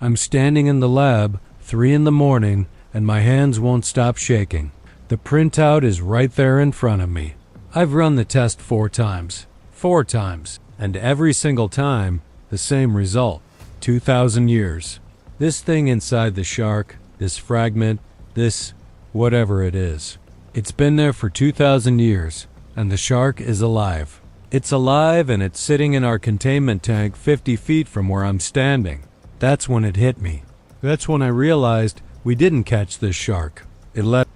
I'm standing in the lab, 3 in the morning, and my hands won't stop shaking. The printout is right there in front of me. I've run the test 4 times. 4 times. And every single time, the same result. 2,000 years. This thing inside the shark, this fragment, this whatever it is. It's been there for 2,000 years, and the shark is alive. It's alive and it's sitting in our containment tank 50 feet from where I'm standing. That's when it hit me. That's when I realized we didn't catch this shark. It let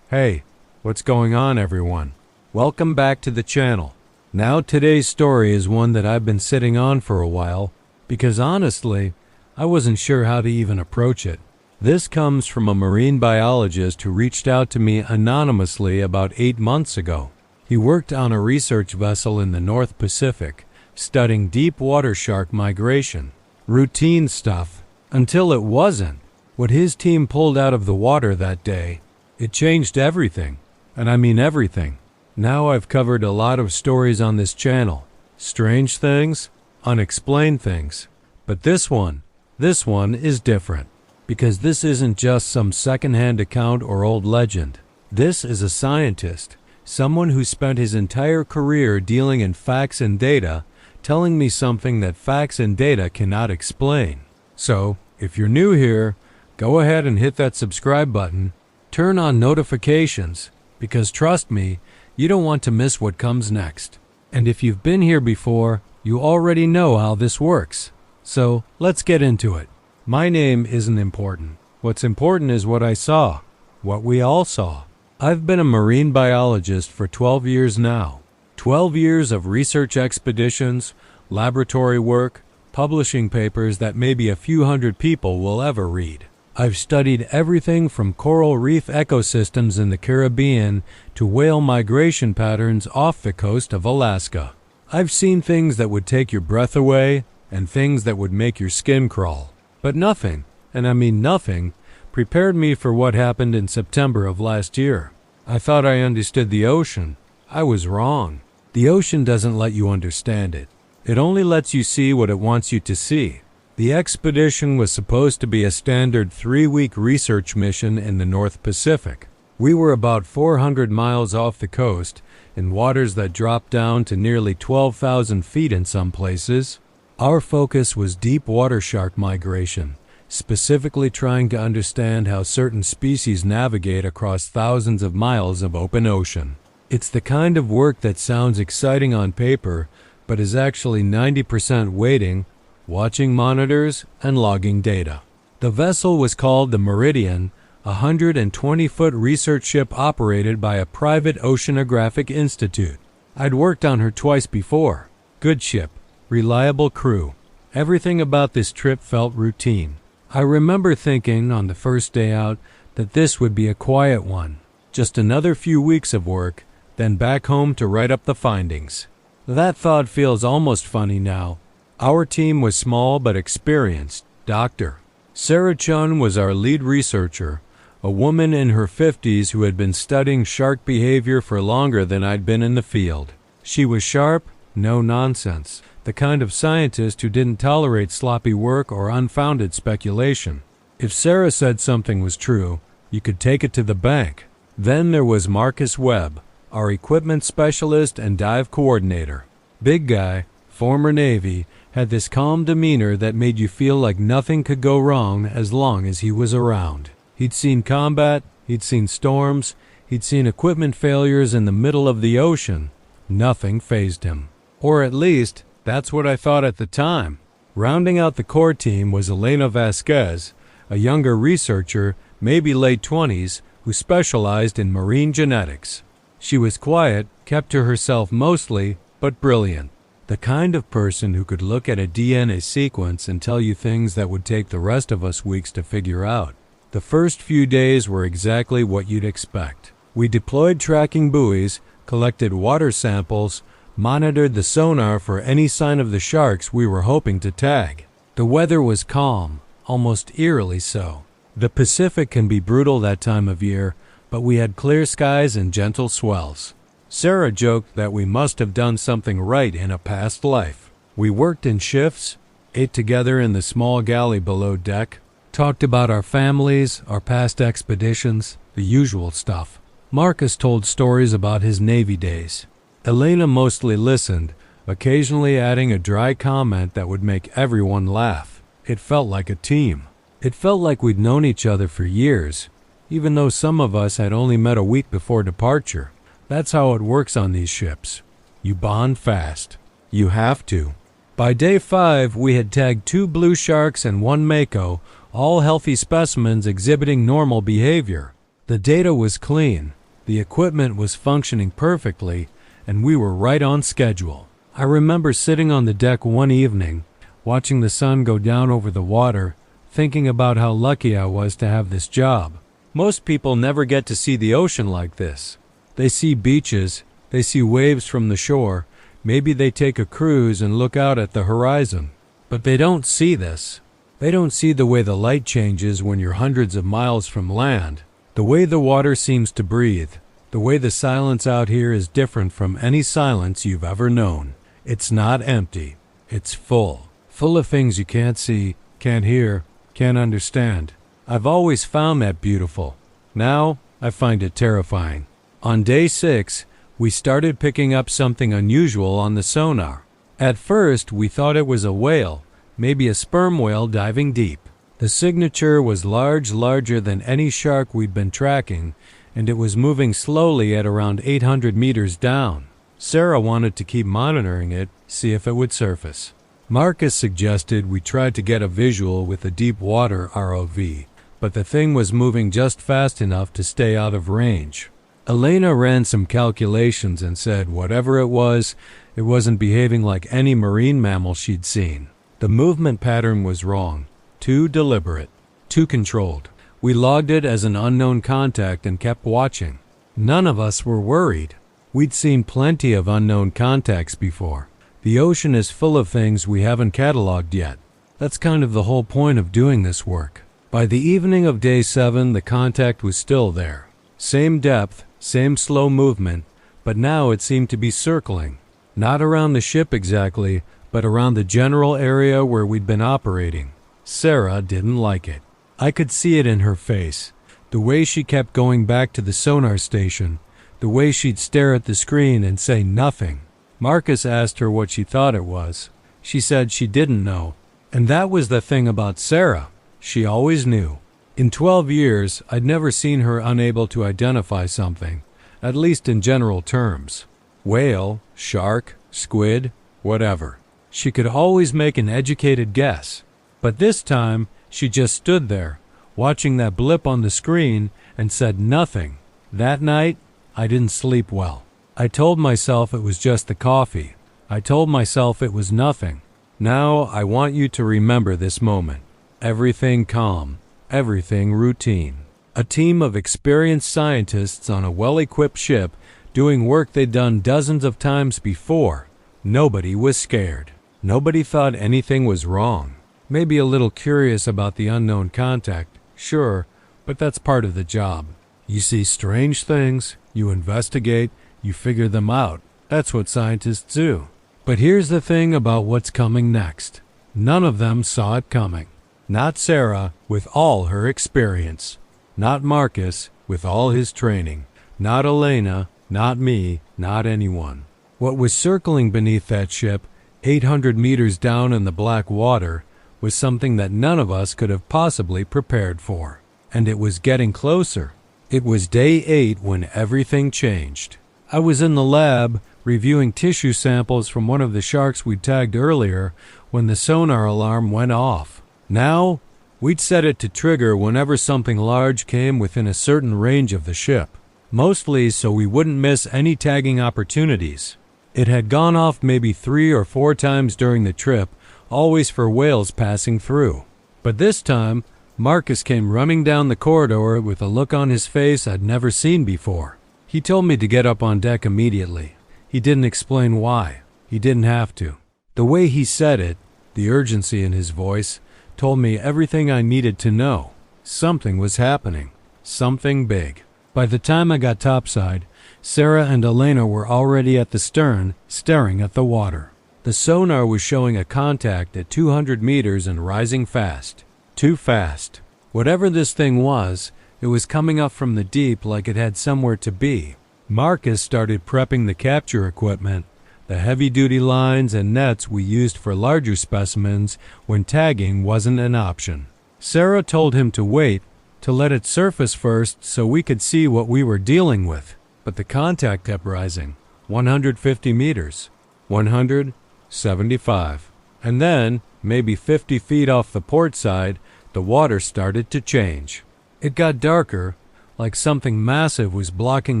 Hey, what's going on, everyone? Welcome back to the channel. Now today's story is one that I've been sitting on for a while because honestly, I wasn't sure how to even approach it. This comes from a marine biologist who reached out to me anonymously about 8 months ago. He worked on a research vessel in the North Pacific, studying deep water shark migration. Routine stuff, until it wasn't. What his team pulled out of the water that day, it changed everything, and I mean everything. Now I've covered a lot of stories on this channel. Strange things, unexplained things. But this one is different. Because this isn't just some secondhand account or old legend. This is a scientist, someone who spent his entire career dealing in facts and data, telling me something that facts and data cannot explain. So, if you're new here, go ahead and hit that subscribe button. Turn on notifications, because trust me, you don't want to miss what comes next. And if you've been here before, you already know how this works. So, let's get into it. My name isn't important. What's important is what I saw, what we all saw. I've been a marine biologist for 12 years now. 12 years of research expeditions, laboratory work, publishing papers that maybe a few hundred people will ever read. I've studied everything from coral reef ecosystems in the Caribbean to whale migration patterns off the coast of Alaska. I've seen things that would take your breath away and things that would make your skin crawl. But nothing, and I mean nothing, prepared me for what happened in September of last year. I thought I understood the ocean. I was wrong. The ocean doesn't let you understand it. It only lets you see what it wants you to see. The expedition was supposed to be a standard 3-week research mission in the North Pacific. We were about 400 miles off the coast, in waters that dropped down to nearly 12,000 feet in some places. Our focus was deep water shark migration, specifically trying to understand how certain species navigate across thousands of miles of open ocean. It's the kind of work that sounds exciting on paper, but is actually 90% waiting, watching monitors, and logging data. The vessel was called the Meridian, a 120-foot research ship operated by a private oceanographic institute. I'd worked on her twice before. Good ship. Reliable crew. Everything about this trip felt routine. I remember thinking on the first day out that this would be a quiet one. Just another few weeks of work, then back home to write up the findings. That thought feels almost funny now. Our team was small but experienced. Dr. Sarah Chun was our lead researcher, a woman in her 50s who had been studying shark behavior for longer than I'd been in the field. She was sharp, no nonsense. The kind of scientist who didn't tolerate sloppy work or unfounded speculation. If Sarah said something was true, you could take it to the bank. Then there was Marcus Webb, our equipment specialist and dive coordinator. Big guy, former Navy, had this calm demeanor that made you feel like nothing could go wrong as long as he was around. He'd seen combat, he'd seen storms, he'd seen equipment failures in the middle of the ocean. Nothing fazed him. Or at least, that's what I thought at the time. Rounding out the core team was Elena Vasquez, a younger researcher, maybe late 20s, who specialized in marine genetics. She was quiet, kept to herself mostly, but brilliant. The kind of person who could look at a DNA sequence and tell you things that would take the rest of us weeks to figure out. The first few days were exactly what you'd expect. We deployed tracking buoys, collected water samples, monitored the sonar for any sign of the sharks we were hoping to tag. The weather was calm, almost eerily so. The Pacific can be brutal that time of year, but we had clear skies and gentle swells. Sarah joked that we must have done something right in a past life. We worked in shifts, ate together in the small galley below deck, talked about our families, our past expeditions, the usual stuff. Marcus told stories about his Navy days. Elena mostly listened, occasionally adding a dry comment that would make everyone laugh. It felt like a team. It felt like we'd known each other for years, even though some of us had only met a week before departure. That's how it works on these ships. You bond fast. You have to. By day 5, we had tagged 2 blue sharks and 1 mako, all healthy specimens exhibiting normal behavior. The data was clean, the equipment was functioning perfectly, and we were right on schedule. I remember sitting on the deck one evening, watching the sun go down over the water, thinking about how lucky I was to have this job. Most people never get to see the ocean like this. They see beaches, they see waves from the shore, maybe they take a cruise and look out at the horizon. But they don't see this. They don't see the way the light changes when you're hundreds of miles from land, the way the water seems to breathe, the way the silence out here is different from any silence you've ever known. It's not empty. It's full. Full of things you can't see, can't hear, can't understand. I've always found that beautiful. Now, I find it terrifying. On day 6, we started picking up something unusual on the sonar. At first, we thought it was a whale, maybe a sperm whale diving deep. The signature was larger than any shark we'd been tracking, and it was moving slowly at around 800 meters down. Sarah wanted to keep monitoring it, see if it would surface. Marcus suggested we try to get a visual with a deep water ROV, but the thing was moving just fast enough to stay out of range. Elena ran some calculations and said whatever it wasn't behaving like any marine mammal she'd seen. The movement pattern was wrong, too deliberate, too controlled. We logged it as an unknown contact and kept watching. None of us were worried. We'd seen plenty of unknown contacts before. The ocean is full of things we haven't cataloged yet. That's kind of the whole point of doing this work. By the evening of day 7, the contact was still there. Same depth, same slow movement, but now it seemed to be circling. Not around the ship exactly, but around the general area where we'd been operating. Sarah didn't like it. I could see it in her face. The way she kept going back to the sonar station. The way she'd stare at the screen and say nothing. Marcus asked her what she thought it was. She said she didn't know. And that was the thing about Sarah. She always knew. In 12 years, I'd never seen her unable to identify something, at least in general terms. Whale, shark, squid, whatever. She could always make an educated guess. But this time, she just stood there, watching that blip on the screen, and said nothing. That night, I didn't sleep well. I told myself it was just the coffee. I told myself it was nothing. Now, I want you to remember this moment. Everything calm. Everything routine. A team of experienced scientists on a well-equipped ship doing work they'd done dozens of times before. Nobody was scared. Nobody thought anything was wrong. Maybe a little curious about the unknown contact, sure, but that's part of the job. You see strange things, you investigate, you figure them out. That's what scientists do. But here's the thing about what's coming next. None of them saw it coming. Not Sarah, with all her experience. Not Marcus, with all his training. Not Elena, not me, not anyone. What was circling beneath that ship, 800 meters down in the black water, was something that none of us could have possibly prepared for. And it was getting closer. It was day 8 when everything changed. I was in the lab, reviewing tissue samples from one of the sharks we'd tagged earlier, when the sonar alarm went off. Now, we'd set it to trigger whenever something large came within a certain range of the ship, mostly so we wouldn't miss any tagging opportunities. It had gone off maybe 3 or 4 times during the trip, always for whales passing through. But this time, Marcus came running down the corridor with a look on his face I'd never seen before. He told me to get up on deck immediately. He didn't explain why. He didn't have to. The way he said it, the urgency in his voice, told me everything I needed to know. Something was happening. Something big. By the time I got topside, Sarah and Elena were already at the stern, staring at the water. The sonar was showing a contact at 200 meters and rising fast. Too fast. Whatever this thing was, it was coming up from the deep like it had somewhere to be. Marcus started prepping the capture equipment, the heavy-duty lines and nets we used for larger specimens when tagging wasn't an option. Sarah told him to wait, to let it surface first so we could see what we were dealing with. But the contact kept rising. 150 meters. 100. 75. And then, maybe 50 feet off the port side, the water started to change. It got darker, like something massive was blocking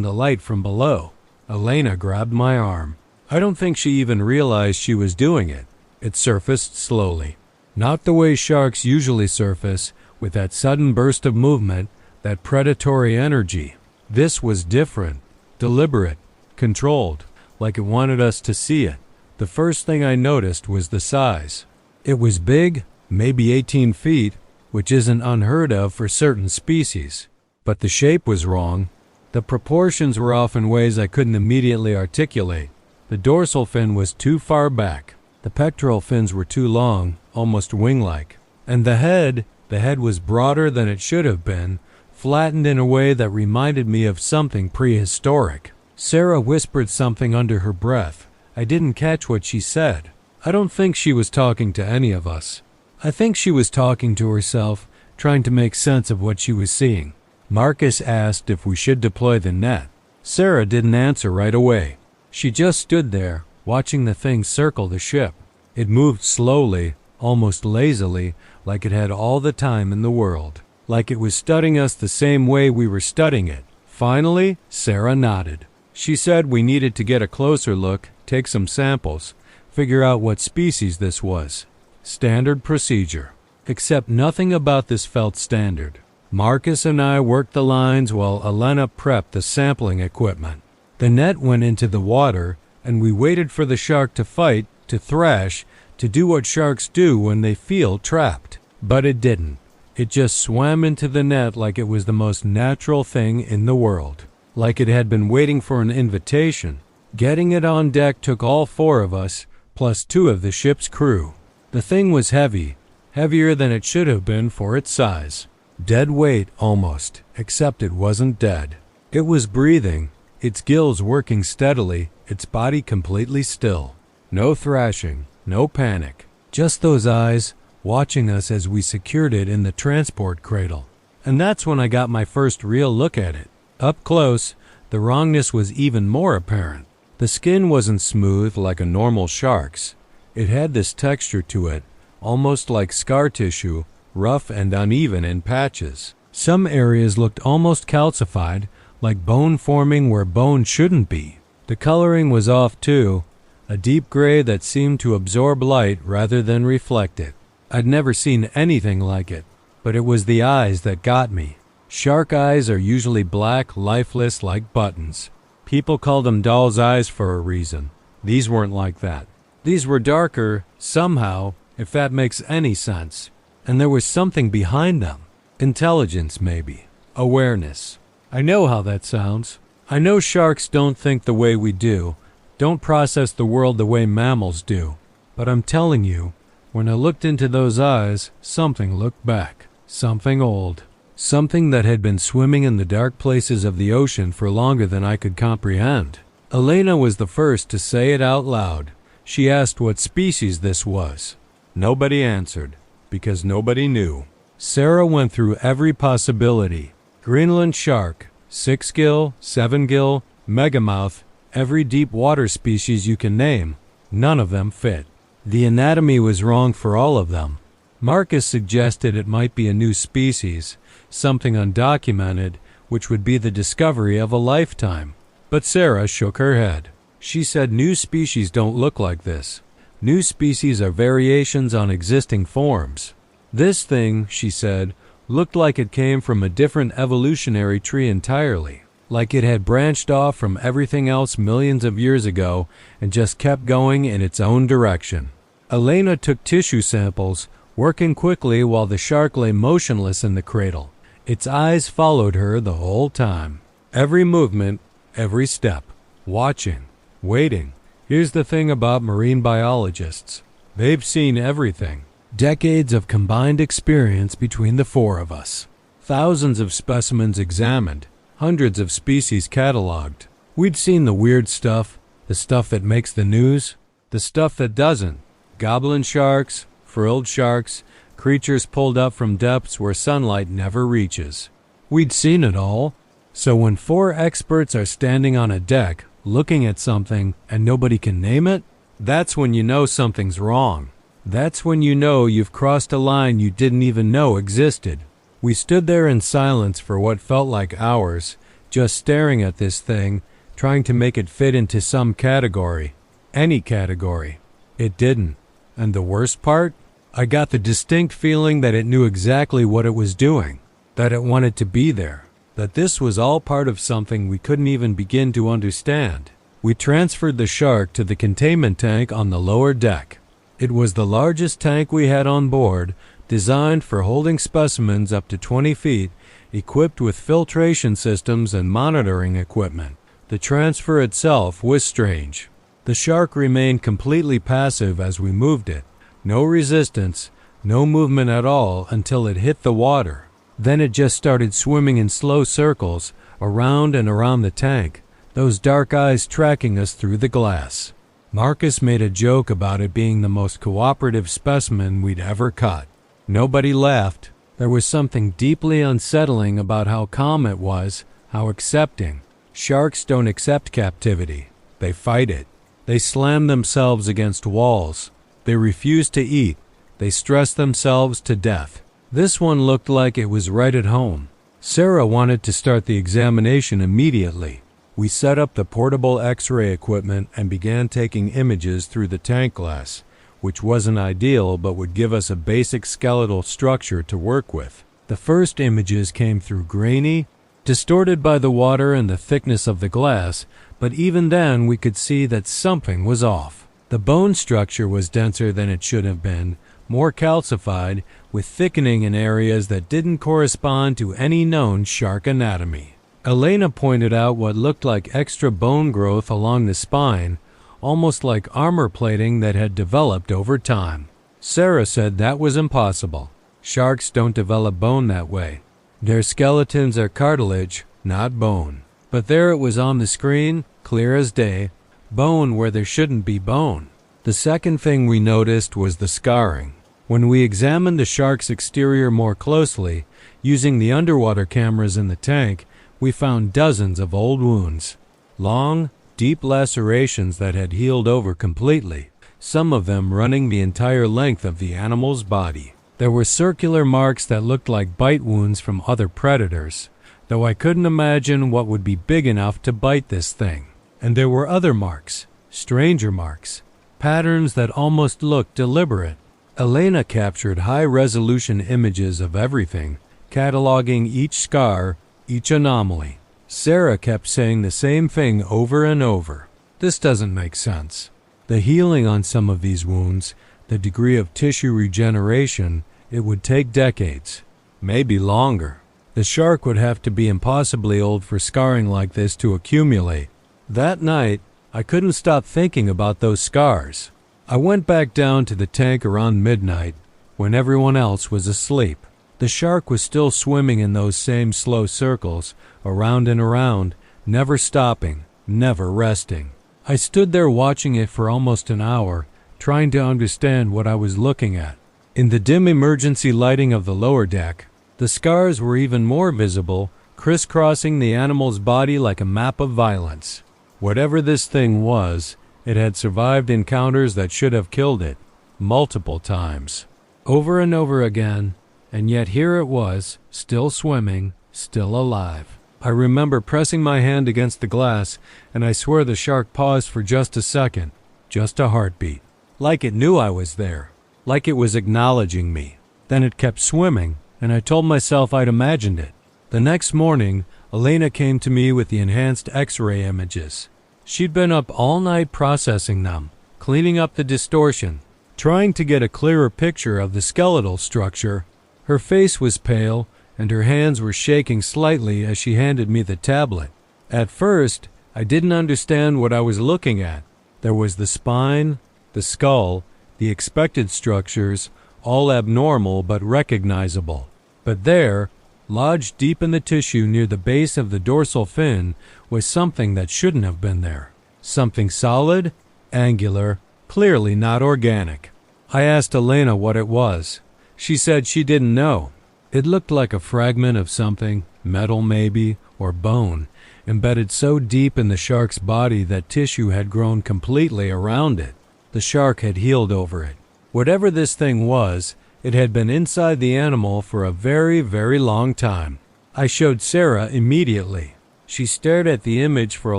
the light from below. Elena grabbed my arm. I don't think she even realized she was doing it. It surfaced slowly. Not the way sharks usually surface, with that sudden burst of movement, that predatory energy. This was different, deliberate, controlled, like it wanted us to see it. The first thing I noticed was the size. It was big, maybe 18 feet, which isn't unheard of for certain species. But the shape was wrong. The proportions were off in ways I couldn't immediately articulate. The dorsal fin was too far back. The pectoral fins were too long, almost wing-like. And the head was broader than it should have been, flattened in a way that reminded me of something prehistoric. Sarah whispered something under her breath. I didn't catch what she said. I don't think she was talking to any of us. I think she was talking to herself, trying to make sense of what she was seeing. Marcus asked if we should deploy the net. Sarah didn't answer right away. She just stood there, watching the thing circle the ship. It moved slowly, almost lazily, like it had all the time in the world. Like it was studying us the same way we were studying it. Finally, Sarah nodded. She said we needed to get a closer look, take some samples, figure out what species this was. Standard procedure. Except nothing about this felt standard. Marcus and I worked the lines while Elena prepped the sampling equipment. The net went into the water, and we waited for the shark to fight, to thrash, to do what sharks do when they feel trapped. But it didn't. It just swam into the net like it was the most natural thing in the world. Like it had been waiting for an invitation. Getting it on deck took all four of us, plus two of the ship's crew. The thing was heavy, heavier than it should have been for its size. Dead weight, almost, except it wasn't dead. It was breathing, its gills working steadily, its body completely still. No thrashing, no panic. Just those eyes, watching us as we secured it in the transport cradle. And that's when I got my first real look at it. Up close, the wrongness was even more apparent. The skin wasn't smooth like a normal shark's. It had this texture to it, almost like scar tissue, rough and uneven in patches. Some areas looked almost calcified, like bone forming where bone shouldn't be. The coloring was off too, a deep gray that seemed to absorb light rather than reflect it. I'd never seen anything like it, but it was the eyes that got me. Shark eyes are usually black, lifeless, like buttons. People call them doll's eyes for a reason. These weren't like that. These were darker, somehow, if that makes any sense. And there was something behind them. Intelligence, maybe. Awareness. I know how that sounds. I know sharks don't think the way we do, don't process the world the way mammals do. But I'm telling you, when I looked into those eyes, something looked back. Something old. Something that had been swimming in the dark places of the ocean for longer than I could comprehend. Elena was the first to say it out loud. She asked what species this was. Nobody answered, because nobody knew. Sarah went through every possibility. Greenland shark, 6-gill, 7-gill, megamouth, every deep water species you can name. None of them fit. The anatomy was wrong for all of them. Marcus suggested it might be a new species, something undocumented, which would be the discovery of a lifetime. But Sarah shook her head. She said new species don't look like this. New species are variations on existing forms. This thing, she said, looked like it came from a different evolutionary tree entirely, like it had branched off from everything else millions of years ago and just kept going in its own direction. Elena took tissue samples, working quickly while the shark lay motionless in the cradle. Its eyes followed her the whole time. Every movement, every step, watching, waiting. Here's the thing about marine biologists. They've seen everything. Decades of combined experience between the four of us. Thousands of specimens examined, hundreds of species cataloged. We'd seen the weird stuff, the stuff that makes the news, the stuff that doesn't. Goblin sharks, frilled sharks, creatures pulled up from depths where sunlight never reaches. We'd seen it all. So when four experts are standing on a deck, looking at something, and nobody can name it, that's when you know something's wrong. That's when you know you've crossed a line you didn't even know existed. We stood there in silence for what felt like hours, just staring at this thing, trying to make it fit into some category. Any category. It didn't. And the worst part? I got the distinct feeling that it knew exactly what it was doing, that it wanted to be there, that this was all part of something we couldn't even begin to understand. We transferred the shark to the containment tank on the lower deck. It was the largest tank we had on board, designed for holding specimens up to 20 feet, equipped with filtration systems and monitoring equipment. The transfer itself was strange. The shark remained completely passive as we moved it. No resistance, no movement at all until it hit the water. Then it just started swimming in slow circles, around and around the tank, those dark eyes tracking us through the glass. Marcus made a joke about it being the most cooperative specimen we'd ever caught. Nobody laughed. There was something deeply unsettling about how calm it was, how accepting. Sharks don't accept captivity. They fight it. They slam themselves against walls. They refuse to eat. They stress themselves to death. This one looked like it was right at home. Sarah wanted to start the examination immediately. We set up the portable X-ray equipment and began taking images through the tank glass, which wasn't ideal but would give us a basic skeletal structure to work with. The first images came through grainy, distorted by the water and the thickness of the glass, but even then we could see that something was off. The bone structure was denser than it should have been, more calcified, with thickening in areas that didn't correspond to any known shark anatomy. Elena pointed out what looked like extra bone growth along the spine, almost like armor plating that had developed over time. Sarah said that was impossible. Sharks don't develop bone that way. Their skeletons are cartilage, not bone. But there it was on the screen, clear as day, bone where there shouldn't be bone. The second thing we noticed was the scarring. When we examined the shark's exterior more closely, using the underwater cameras in the tank, we found dozens of old wounds. Long, deep lacerations that had healed over completely, some of them running the entire length of the animal's body. There were circular marks that looked like bite wounds from other predators, though I couldn't imagine what would be big enough to bite this thing. And there were other marks, stranger marks, patterns that almost looked deliberate. Elena captured high-resolution images of everything, cataloging each scar, each anomaly. Sarah kept saying the same thing over and over. This doesn't make sense. The healing on some of these wounds, the degree of tissue regeneration, it would take decades, maybe longer. The shark would have to be impossibly old for scarring like this to accumulate. That night, I couldn't stop thinking about those scars. I went back down to the tank around midnight, when everyone else was asleep. The shark was still swimming in those same slow circles, around and around, never stopping, never resting. I stood there watching it for almost an hour, trying to understand what I was looking at. In the dim emergency lighting of the lower deck, the scars were even more visible, crisscrossing the animal's body like a map of violence. Whatever this thing was, it had survived encounters that should have killed it, multiple times, over and over again, and yet here it was, still swimming, still alive. I remember pressing my hand against the glass, and I swear the shark paused for just a second, just a heartbeat, like it knew I was there, like it was acknowledging me. Then it kept swimming, and I told myself I'd imagined it. The next morning, Elena came to me with the enhanced X-ray images. She'd been up all night processing them, cleaning up the distortion, trying to get a clearer picture of the skeletal structure. Her face was pale, and her hands were shaking slightly as she handed me the tablet. At first, I didn't understand what I was looking at. There was the spine, the skull, the expected structures, all abnormal but recognizable. But there, lodged deep in the tissue near the base of the dorsal fin, was something that shouldn't have been there. Something solid, angular, clearly not organic. I asked Elena what it was. She said she didn't know. It looked like a fragment of something, metal maybe, or bone, embedded so deep in the shark's body that tissue had grown completely around it. The shark had healed over it. Whatever this thing was, it had been inside the animal for a very, very long time. I showed Sarah immediately. She stared at the image for a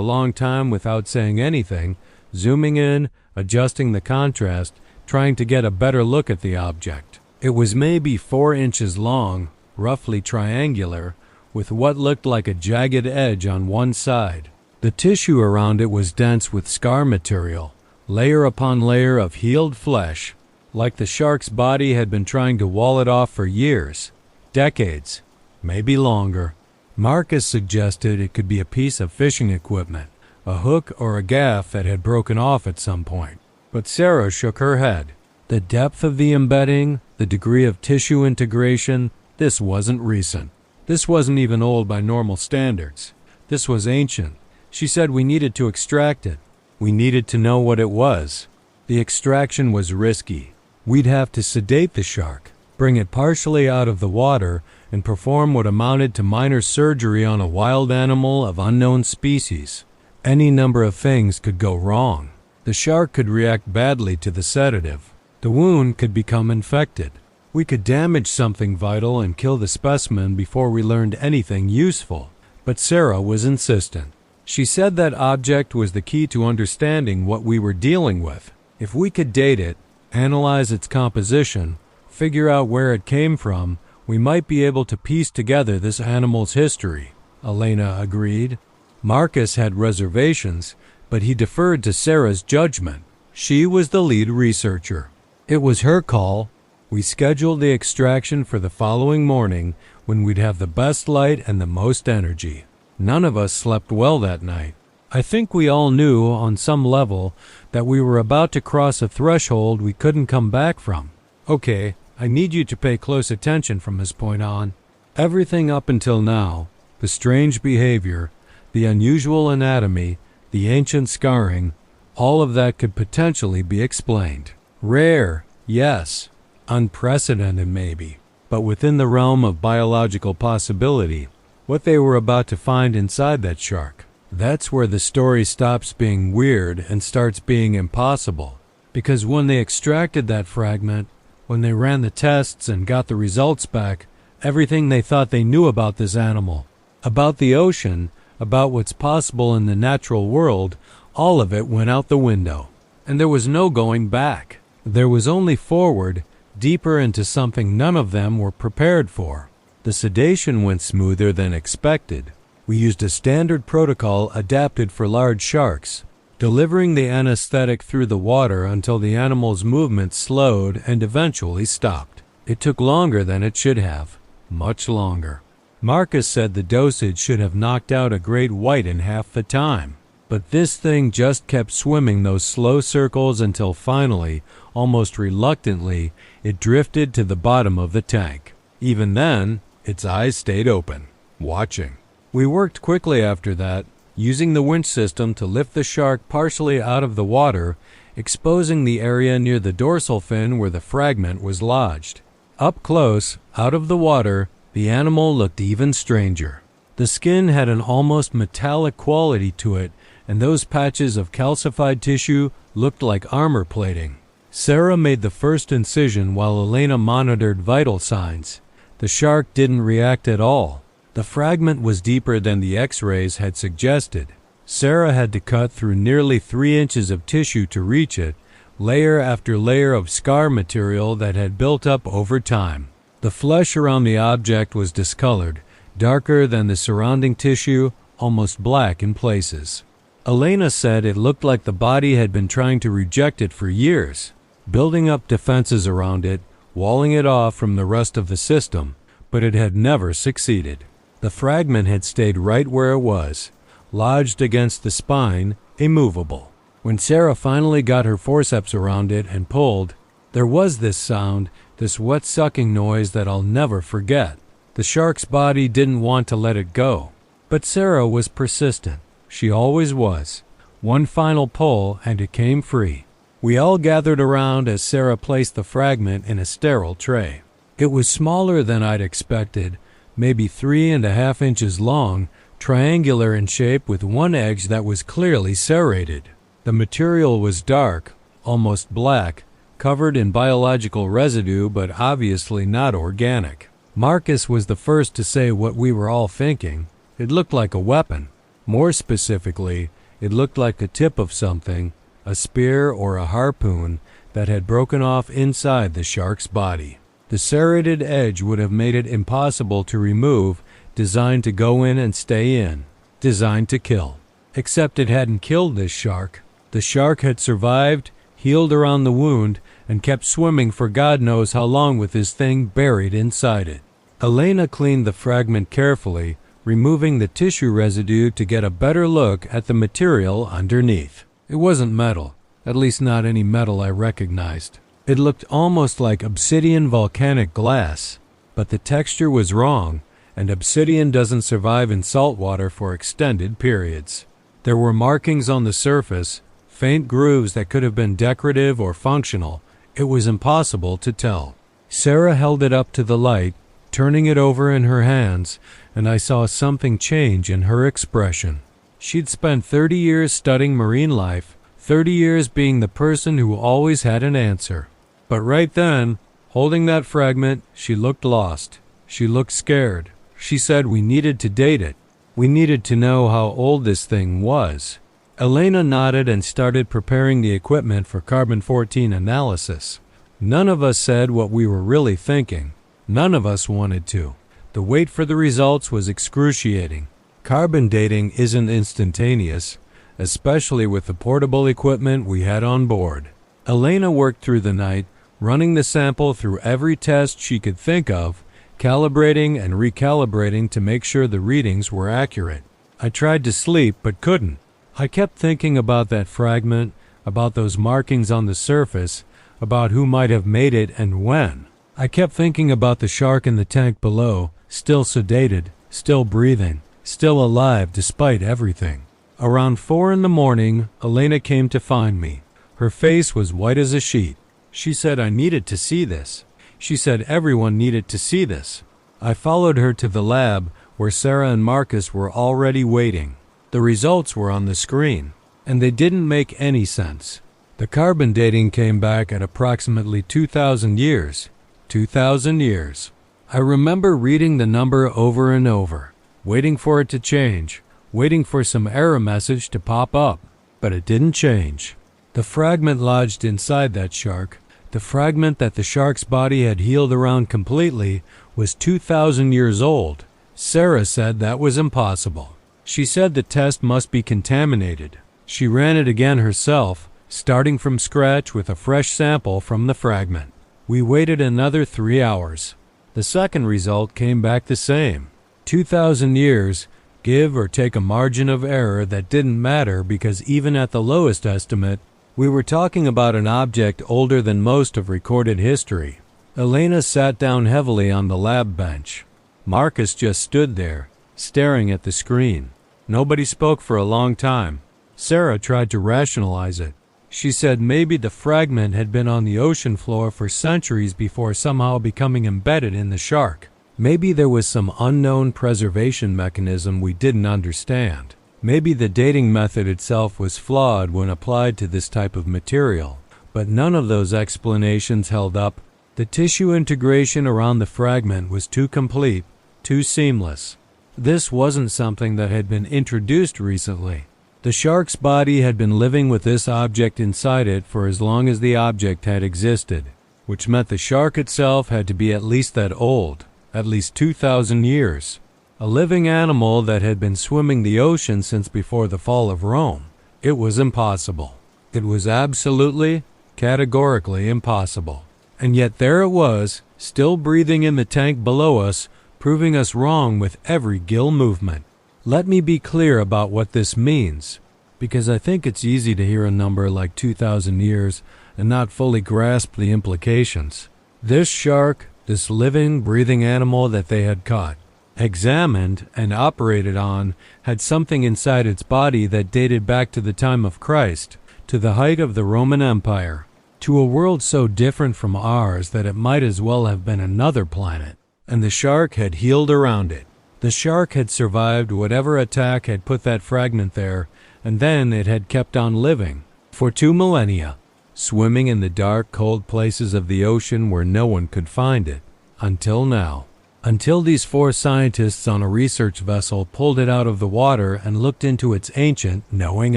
long time without saying anything, zooming in, adjusting the contrast, trying to get a better look at the object. It was maybe 4 inches long, roughly triangular, with what looked like a jagged edge on one side. The tissue around it was dense with scar material, layer upon layer of healed flesh, like the shark's body had been trying to wall it off for years, decades, maybe longer. Marcus suggested it could be a piece of fishing equipment, a hook or a gaff that had broken off at some point. But Sarah shook her head. The depth of the embedding, the degree of tissue integration, this wasn't recent. This wasn't even old by normal standards. This was ancient. She said we needed to extract it. We needed to know what it was. The extraction was risky. We'd have to sedate the shark, bring it partially out of the water, and perform what amounted to minor surgery on a wild animal of unknown species. Any number of things could go wrong. The shark could react badly to the sedative. The wound could become infected. We could damage something vital and kill the specimen before we learned anything useful. But Sarah was insistent. She said that object was the key to understanding what we were dealing with. If we could date it, analyze its composition, figure out where it came from, we might be able to piece together this animal's history, Elena agreed. Marcus had reservations, but he deferred to Sarah's judgment. She was the lead researcher. It was her call. We scheduled the extraction for the following morning when we'd have the best light and the most energy. None of us slept well that night. I think we all knew on some level that we were about to cross a threshold we couldn't come back from. Okay, I need you to pay close attention from this point on. Everything up until now, the strange behavior, the unusual anatomy, the ancient scarring, all of that could potentially be explained. Rare, yes. Unprecedented maybe. But within the realm of biological possibility, what they were about to find inside that shark, that's where the story stops being weird and starts being impossible. Because when they extracted that fragment, when they ran the tests and got the results back, everything they thought they knew about this animal, about the ocean, about what's possible in the natural world, all of it went out the window. And there was no going back. There was only forward, deeper into something none of them were prepared for. The sedation went smoother than expected. We used a standard protocol adapted for large sharks, delivering the anesthetic through the water until the animal's movement slowed and eventually stopped. It took longer than it should have, much longer. Marcus said the dosage should have knocked out a great white in half the time. But this thing just kept swimming those slow circles until finally, almost reluctantly, it drifted to the bottom of the tank. Even then, its eyes stayed open, watching. We worked quickly after that, using the winch system to lift the shark partially out of the water, exposing the area near the dorsal fin where the fragment was lodged. Up close, out of the water, the animal looked even stranger. The skin had an almost metallic quality to it, and those patches of calcified tissue looked like armor plating. Sarah made the first incision while Elena monitored vital signs. The shark didn't react at all. The fragment was deeper than the X-rays had suggested. Sarah had to cut through nearly 3 inches of tissue to reach it, layer after layer of scar material that had built up over time. The flesh around the object was discolored, darker than the surrounding tissue, almost black in places. Elena said it looked like the body had been trying to reject it for years, building up defenses around it, walling it off from the rest of the system, but it had never succeeded. The fragment had stayed right where it was, lodged against the spine, immovable. When Sarah finally got her forceps around it and pulled, there was this sound, this wet sucking noise that I'll never forget. The shark's body didn't want to let it go. But Sarah was persistent. She always was. One final pull and it came free. We all gathered around as Sarah placed the fragment in a sterile tray. It was smaller than I'd expected, maybe 3.5 inches long, triangular in shape with one edge that was clearly serrated. The material was dark, almost black, covered in biological residue but obviously not organic. Marcus was the first to say what we were all thinking. It looked like a weapon. More specifically, it looked like the tip of something, a spear or a harpoon, that had broken off inside the shark's body. The serrated edge would have made it impossible to remove, designed to go in and stay in, designed to kill. Except it hadn't killed this shark. The shark had survived, healed around the wound, and kept swimming for God knows how long with his thing buried inside it. Elena cleaned the fragment carefully, removing the tissue residue to get a better look at the material underneath. It wasn't metal, at least not any metal I recognized. It looked almost like obsidian volcanic glass, but the texture was wrong, and obsidian doesn't survive in salt water for extended periods. There were markings on the surface, faint grooves that could have been decorative or functional. It was impossible to tell. Sarah held it up to the light, turning it over in her hands, and I saw something change in her expression. She'd spent 30 years studying marine life, 30 years being the person who always had an answer. But right then, holding that fragment, she looked lost. She looked scared. She said we needed to date it. We needed to know how old this thing was. Elena nodded and started preparing the equipment for carbon-14 analysis. None of us said what we were really thinking. None of us wanted to. The wait for the results was excruciating. Carbon dating isn't instantaneous, especially with the portable equipment we had on board. Elena worked through the night, running the sample through every test she could think of, calibrating and recalibrating to make sure the readings were accurate. I tried to sleep but couldn't. I kept thinking about that fragment, about those markings on the surface, about who might have made it and when. I kept thinking about the shark in the tank below, still sedated, still breathing, still alive despite everything. Around 4 a.m, Elena came to find me. Her face was white as a sheet. She said I needed to see this. She said everyone needed to see this. I followed her to the lab where Sarah and Marcus were already waiting. The results were on the screen, and they didn't make any sense. The carbon dating came back at approximately 2,000 years. 2,000 years. I remember reading the number over and over, waiting for it to change, waiting for some error message to pop up, but it didn't change. The fragment lodged inside that shark, the fragment that the shark's body had healed around completely, was 2,000 years old. Sarah said that was impossible. She said the test must be contaminated. She ran it again herself, starting from scratch with a fresh sample from the fragment. We waited another 3 hours. The second result came back the same. 2,000 years, give or take a margin of error that didn't matter because even at the lowest estimate, we were talking about an object older than most of recorded history. Elena sat down heavily on the lab bench. Marcus just stood there, staring at the screen. Nobody spoke for a long time. Sarah tried to rationalize it. She said maybe the fragment had been on the ocean floor for centuries before somehow becoming embedded in the shark. Maybe there was some unknown preservation mechanism we didn't understand. Maybe the dating method itself was flawed when applied to this type of material. But none of those explanations held up. The tissue integration around the fragment was too complete, too seamless. This wasn't something that had been introduced recently. The shark's body had been living with this object inside it for as long as the object had existed, which meant the shark itself had to be at least that old, at least 2,000 years. A living animal that had been swimming the ocean since before the fall of Rome. It was impossible. It was absolutely, categorically impossible. And yet there it was, still breathing in the tank below us, proving us wrong with every gill movement. Let me be clear about what this means, because I think it's easy to hear a number like 2,000 years and not fully grasp the implications. This shark, this living, breathing animal that they had caught, examined, and operated on, had something inside its body that dated back to the time of Christ, to the height of the Roman Empire, to a world so different from ours that it might as well have been another planet. And the shark had healed around it. The shark had survived whatever attack had put that fragment there, and then it had kept on living for 2 millennia, swimming in the dark, cold places of the ocean where no one could find it, until now. Until these 4 scientists on a research vessel pulled it out of the water and looked into its ancient, knowing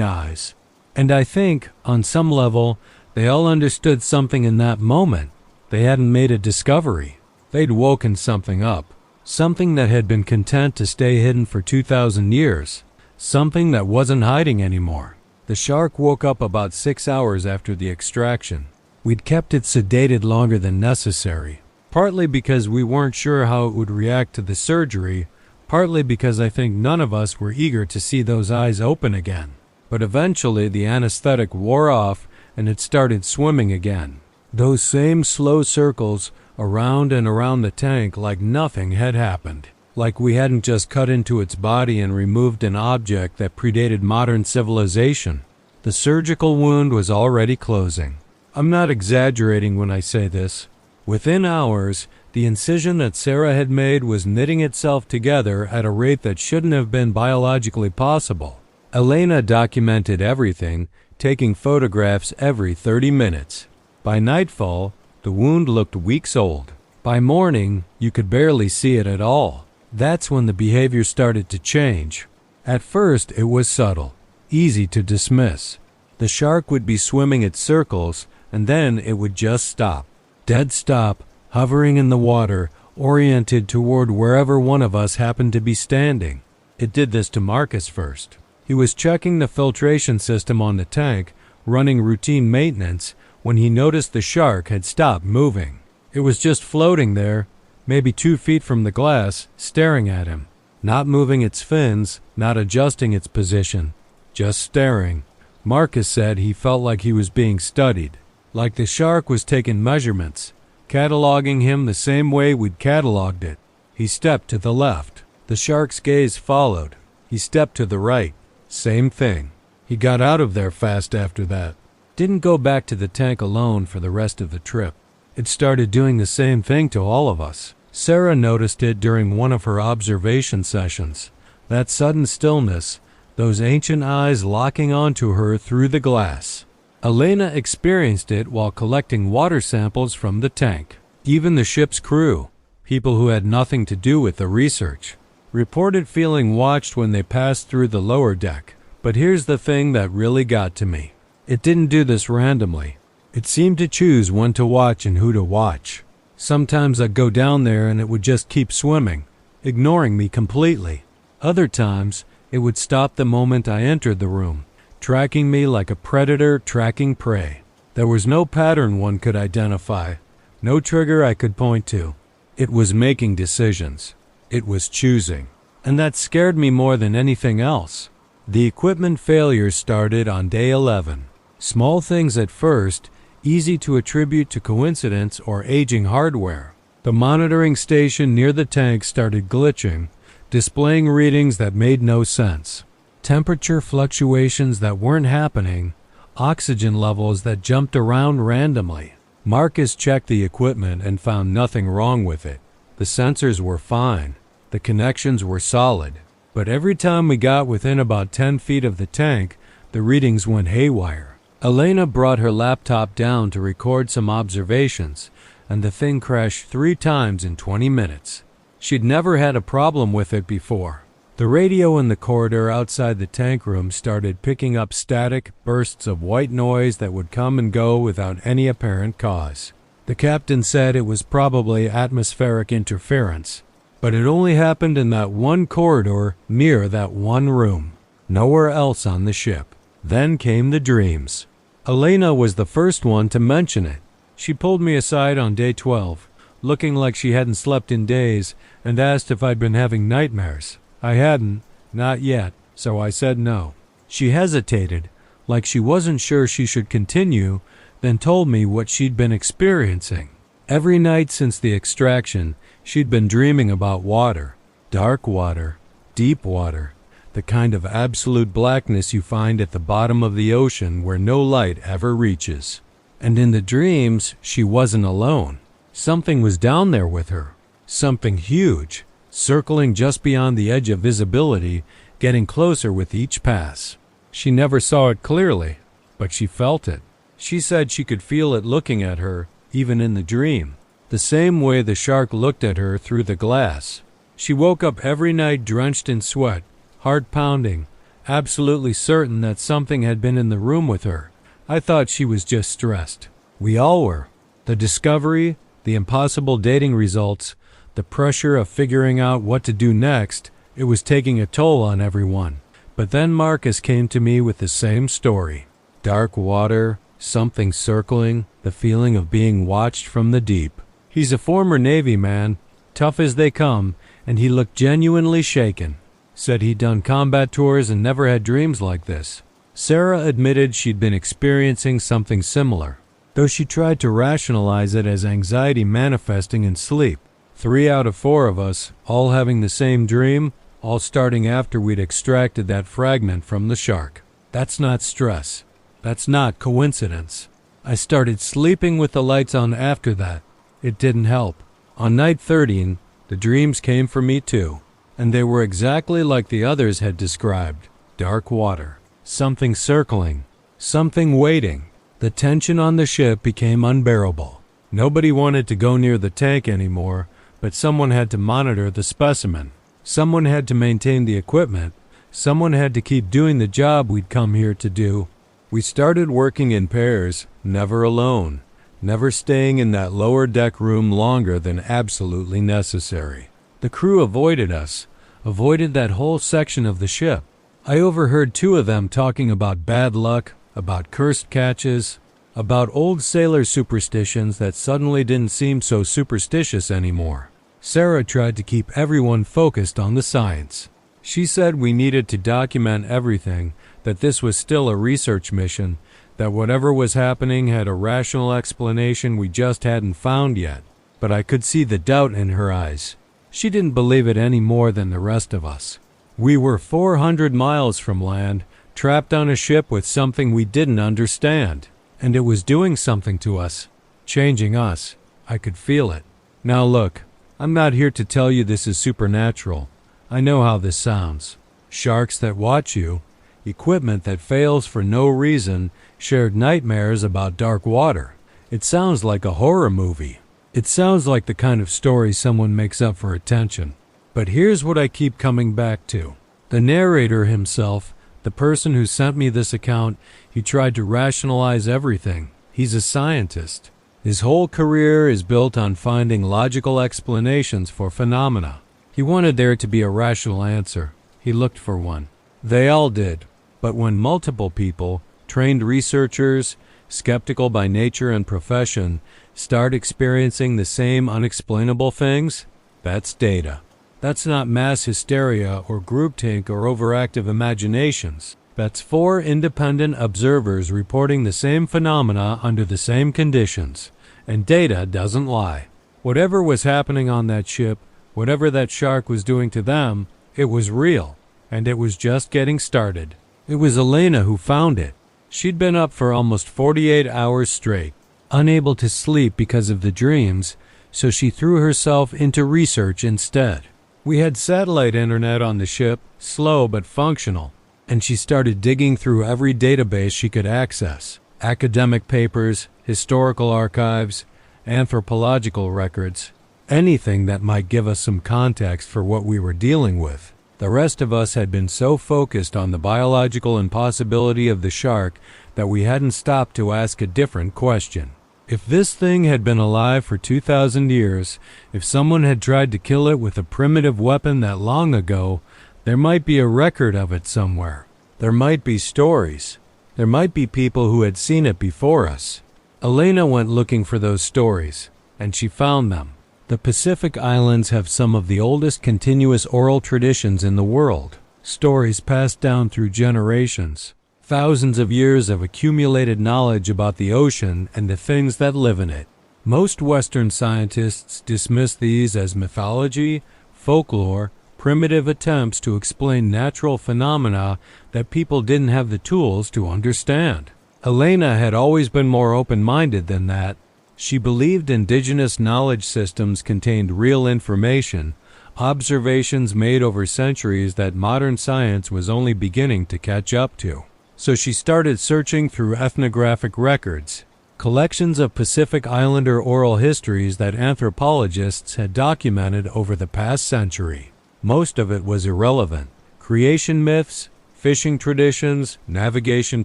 eyes. And I think, on some level, they all understood something in that moment. They hadn't made a discovery. They'd woken something up. Something that had been content to stay hidden for 2,000 years. Something that wasn't hiding anymore. The shark woke up about 6 hours after the extraction. We'd kept it sedated longer than necessary. Partly because we weren't sure how it would react to the surgery, partly because I think none of us were eager to see those eyes open again. But eventually the anesthetic wore off and it started swimming again. Those same slow circles around and around the tank like nothing had happened. Like we hadn't just cut into its body and removed an object that predated modern civilization. The surgical wound was already closing. I'm not exaggerating when I say this. Within hours, the incision that Sarah had made was knitting itself together at a rate that shouldn't have been biologically possible. Elena documented everything, taking photographs every 30 minutes. By nightfall, the wound looked weeks old. By morning, you could barely see it at all. That's when the behavior started to change. At first, it was subtle, easy to dismiss. The shark would be swimming its circles, and then it would just stop. Dead stop, hovering in the water, oriented toward wherever one of us happened to be standing. It did this to Marcus first. He was checking the filtration system on the tank, running routine maintenance, when he noticed the shark had stopped moving. It was just floating there, maybe 2 feet from the glass, staring at him. Not moving its fins, not adjusting its position, just staring. Marcus said he felt like he was being studied. Like the shark was taking measurements, cataloging him the same way we'd cataloged it. He stepped to the left. The shark's gaze followed. He stepped to the right. Same thing. He got out of there fast after that. Didn't go back to the tank alone for the rest of the trip. It started doing the same thing to all of us. Sarah noticed it during one of her observation sessions. That sudden stillness, those ancient eyes locking onto her through the glass. Elena experienced it while collecting water samples from the tank. Even the ship's crew, people who had nothing to do with the research, reported feeling watched when they passed through the lower deck. But here's the thing that really got to me. It didn't do this randomly. It seemed to choose when to watch and who to watch. Sometimes I'd go down there and it would just keep swimming, ignoring me completely. Other times, it would stop the moment I entered the room, tracking me like a predator tracking prey. There was no pattern one could identify, no trigger I could point to. It was making decisions. It was choosing. And that scared me more than anything else. The equipment failures started on day 11. Small things at first, easy to attribute to coincidence or aging hardware. The monitoring station near the tank started glitching, displaying readings that made no sense. Temperature fluctuations that weren't happening, oxygen levels that jumped around randomly. Marcus checked the equipment and found nothing wrong with it. The sensors were fine. The connections were solid. But every time we got within about 10 feet of the tank, the readings went haywire. Elena brought her laptop down to record some observations, and the thing crashed 3 times in 20 minutes. She'd never had a problem with it before. The radio in the corridor outside the tank room started picking up static bursts of white noise that would come and go without any apparent cause. The captain said it was probably atmospheric interference, but it only happened in that one corridor near that one room, nowhere else on the ship. Then came the dreams. Elena was the first one to mention it. She pulled me aside on day 12, looking like she hadn't slept in days, and asked if I'd been having nightmares. I hadn't, Not yet, so I said no. She hesitated, like she wasn't sure she should continue, then told me what she'd been experiencing. Every night since the extraction, she'd been dreaming about water. Dark water, deep water, the kind of absolute blackness you find at the bottom of the ocean where no light ever reaches. And in the dreams, she wasn't alone. Something was down there with her. Something huge, circling just beyond the edge of visibility, getting closer with each pass. She never saw it clearly, but she felt it. She said she could feel it looking at her, even in the dream, the same way the shark looked at her through the glass. She woke up every night drenched in sweat, heart pounding, absolutely certain that something had been in the room with her. I thought she was just stressed. We all were. The discovery, the impossible dating results, the pressure of figuring out what to do next, it was taking a toll on everyone. But then Marcus came to me with the same story. Dark water, something circling, the feeling of being watched from the deep. He's a former Navy man, tough as they come, and he looked genuinely shaken. Said he'd done combat tours and never had dreams like this. Sarah admitted she'd been experiencing something similar, though she tried to rationalize it as anxiety manifesting in sleep. 3 out of 4 of us, all having the same dream, all starting after we'd extracted that fragment from the shark. That's not stress. That's not coincidence. I started sleeping with the lights on after that. It didn't help. On night 13, the dreams came for me too, and they were exactly like the others had described. Dark water, something circling, something waiting. The tension on the ship became unbearable. Nobody wanted to go near the tank anymore, but someone had to monitor the specimen. Someone had to maintain the equipment. Someone had to keep doing the job we'd come here to do. We started working in pairs, never alone, never staying in that lower deck room longer than absolutely necessary. The crew avoided us, avoided that whole section of the ship. I overheard 2 of them talking about bad luck, about cursed catches, about old sailor superstitions that suddenly didn't seem so superstitious anymore. Sarah tried to keep everyone focused on the science. She said we needed to document everything, that this was still a research mission, that whatever was happening had a rational explanation we just hadn't found yet. But I could see the doubt in her eyes. She didn't believe it any more than the rest of us. We were 400 miles from land, trapped on a ship with something we didn't understand. And it was doing something to us, changing us. I could feel it. Now look, I'm not here to tell you this is supernatural. I know how this sounds. Sharks that watch you, equipment that fails for no reason, shared nightmares about dark water. It sounds like a horror movie. It sounds like the kind of story someone makes up for attention. But here's what I keep coming back to. The narrator himself, the person who sent me this account, he tried to rationalize everything. He's a scientist. His whole career is built on finding logical explanations for phenomena. He wanted there to be a rational answer. He looked for one. They all did. But when multiple people, trained researchers, skeptical by nature and profession, start experiencing the same unexplainable things, that's data. That's not mass hysteria or groupthink or overactive imaginations. That's 4 independent observers reporting the same phenomena under the same conditions. And data doesn't lie. Whatever was happening on that ship, whatever that shark was doing to them, it was real. And it was just getting started. It was Elena who found it. She'd been up for almost 48 hours straight, unable to sleep because of the dreams, so she threw herself into research instead. We had satellite internet on the ship, slow but functional, and she started digging through every database she could access. Academic papers, historical archives, anthropological records, anything that might give us some context for what we were dealing with. The rest of us had been so focused on the biological impossibility of the shark that we hadn't stopped to ask a different question. If this thing had been alive for 2,000 years, if someone had tried to kill it with a primitive weapon that long ago, there might be a record of it somewhere. There might be stories. There might be people who had seen it before us. Elena went looking for those stories, and she found them. The Pacific Islands have some of the oldest continuous oral traditions in the world. stories passed down through generations, thousands of years of accumulated knowledge about the ocean and the things that live in it. Most Western scientists dismiss these as mythology, folklore, primitive attempts to explain natural phenomena that people didn't have the tools to understand. Elena had always been more open-minded than that. She believed indigenous knowledge systems contained real information, observations made over centuries that modern science was only beginning to catch up to. So she started searching through ethnographic records, collections of Pacific Islander oral histories that anthropologists had documented over the past century. Most of it was irrelevant: creation myths, fishing traditions, navigation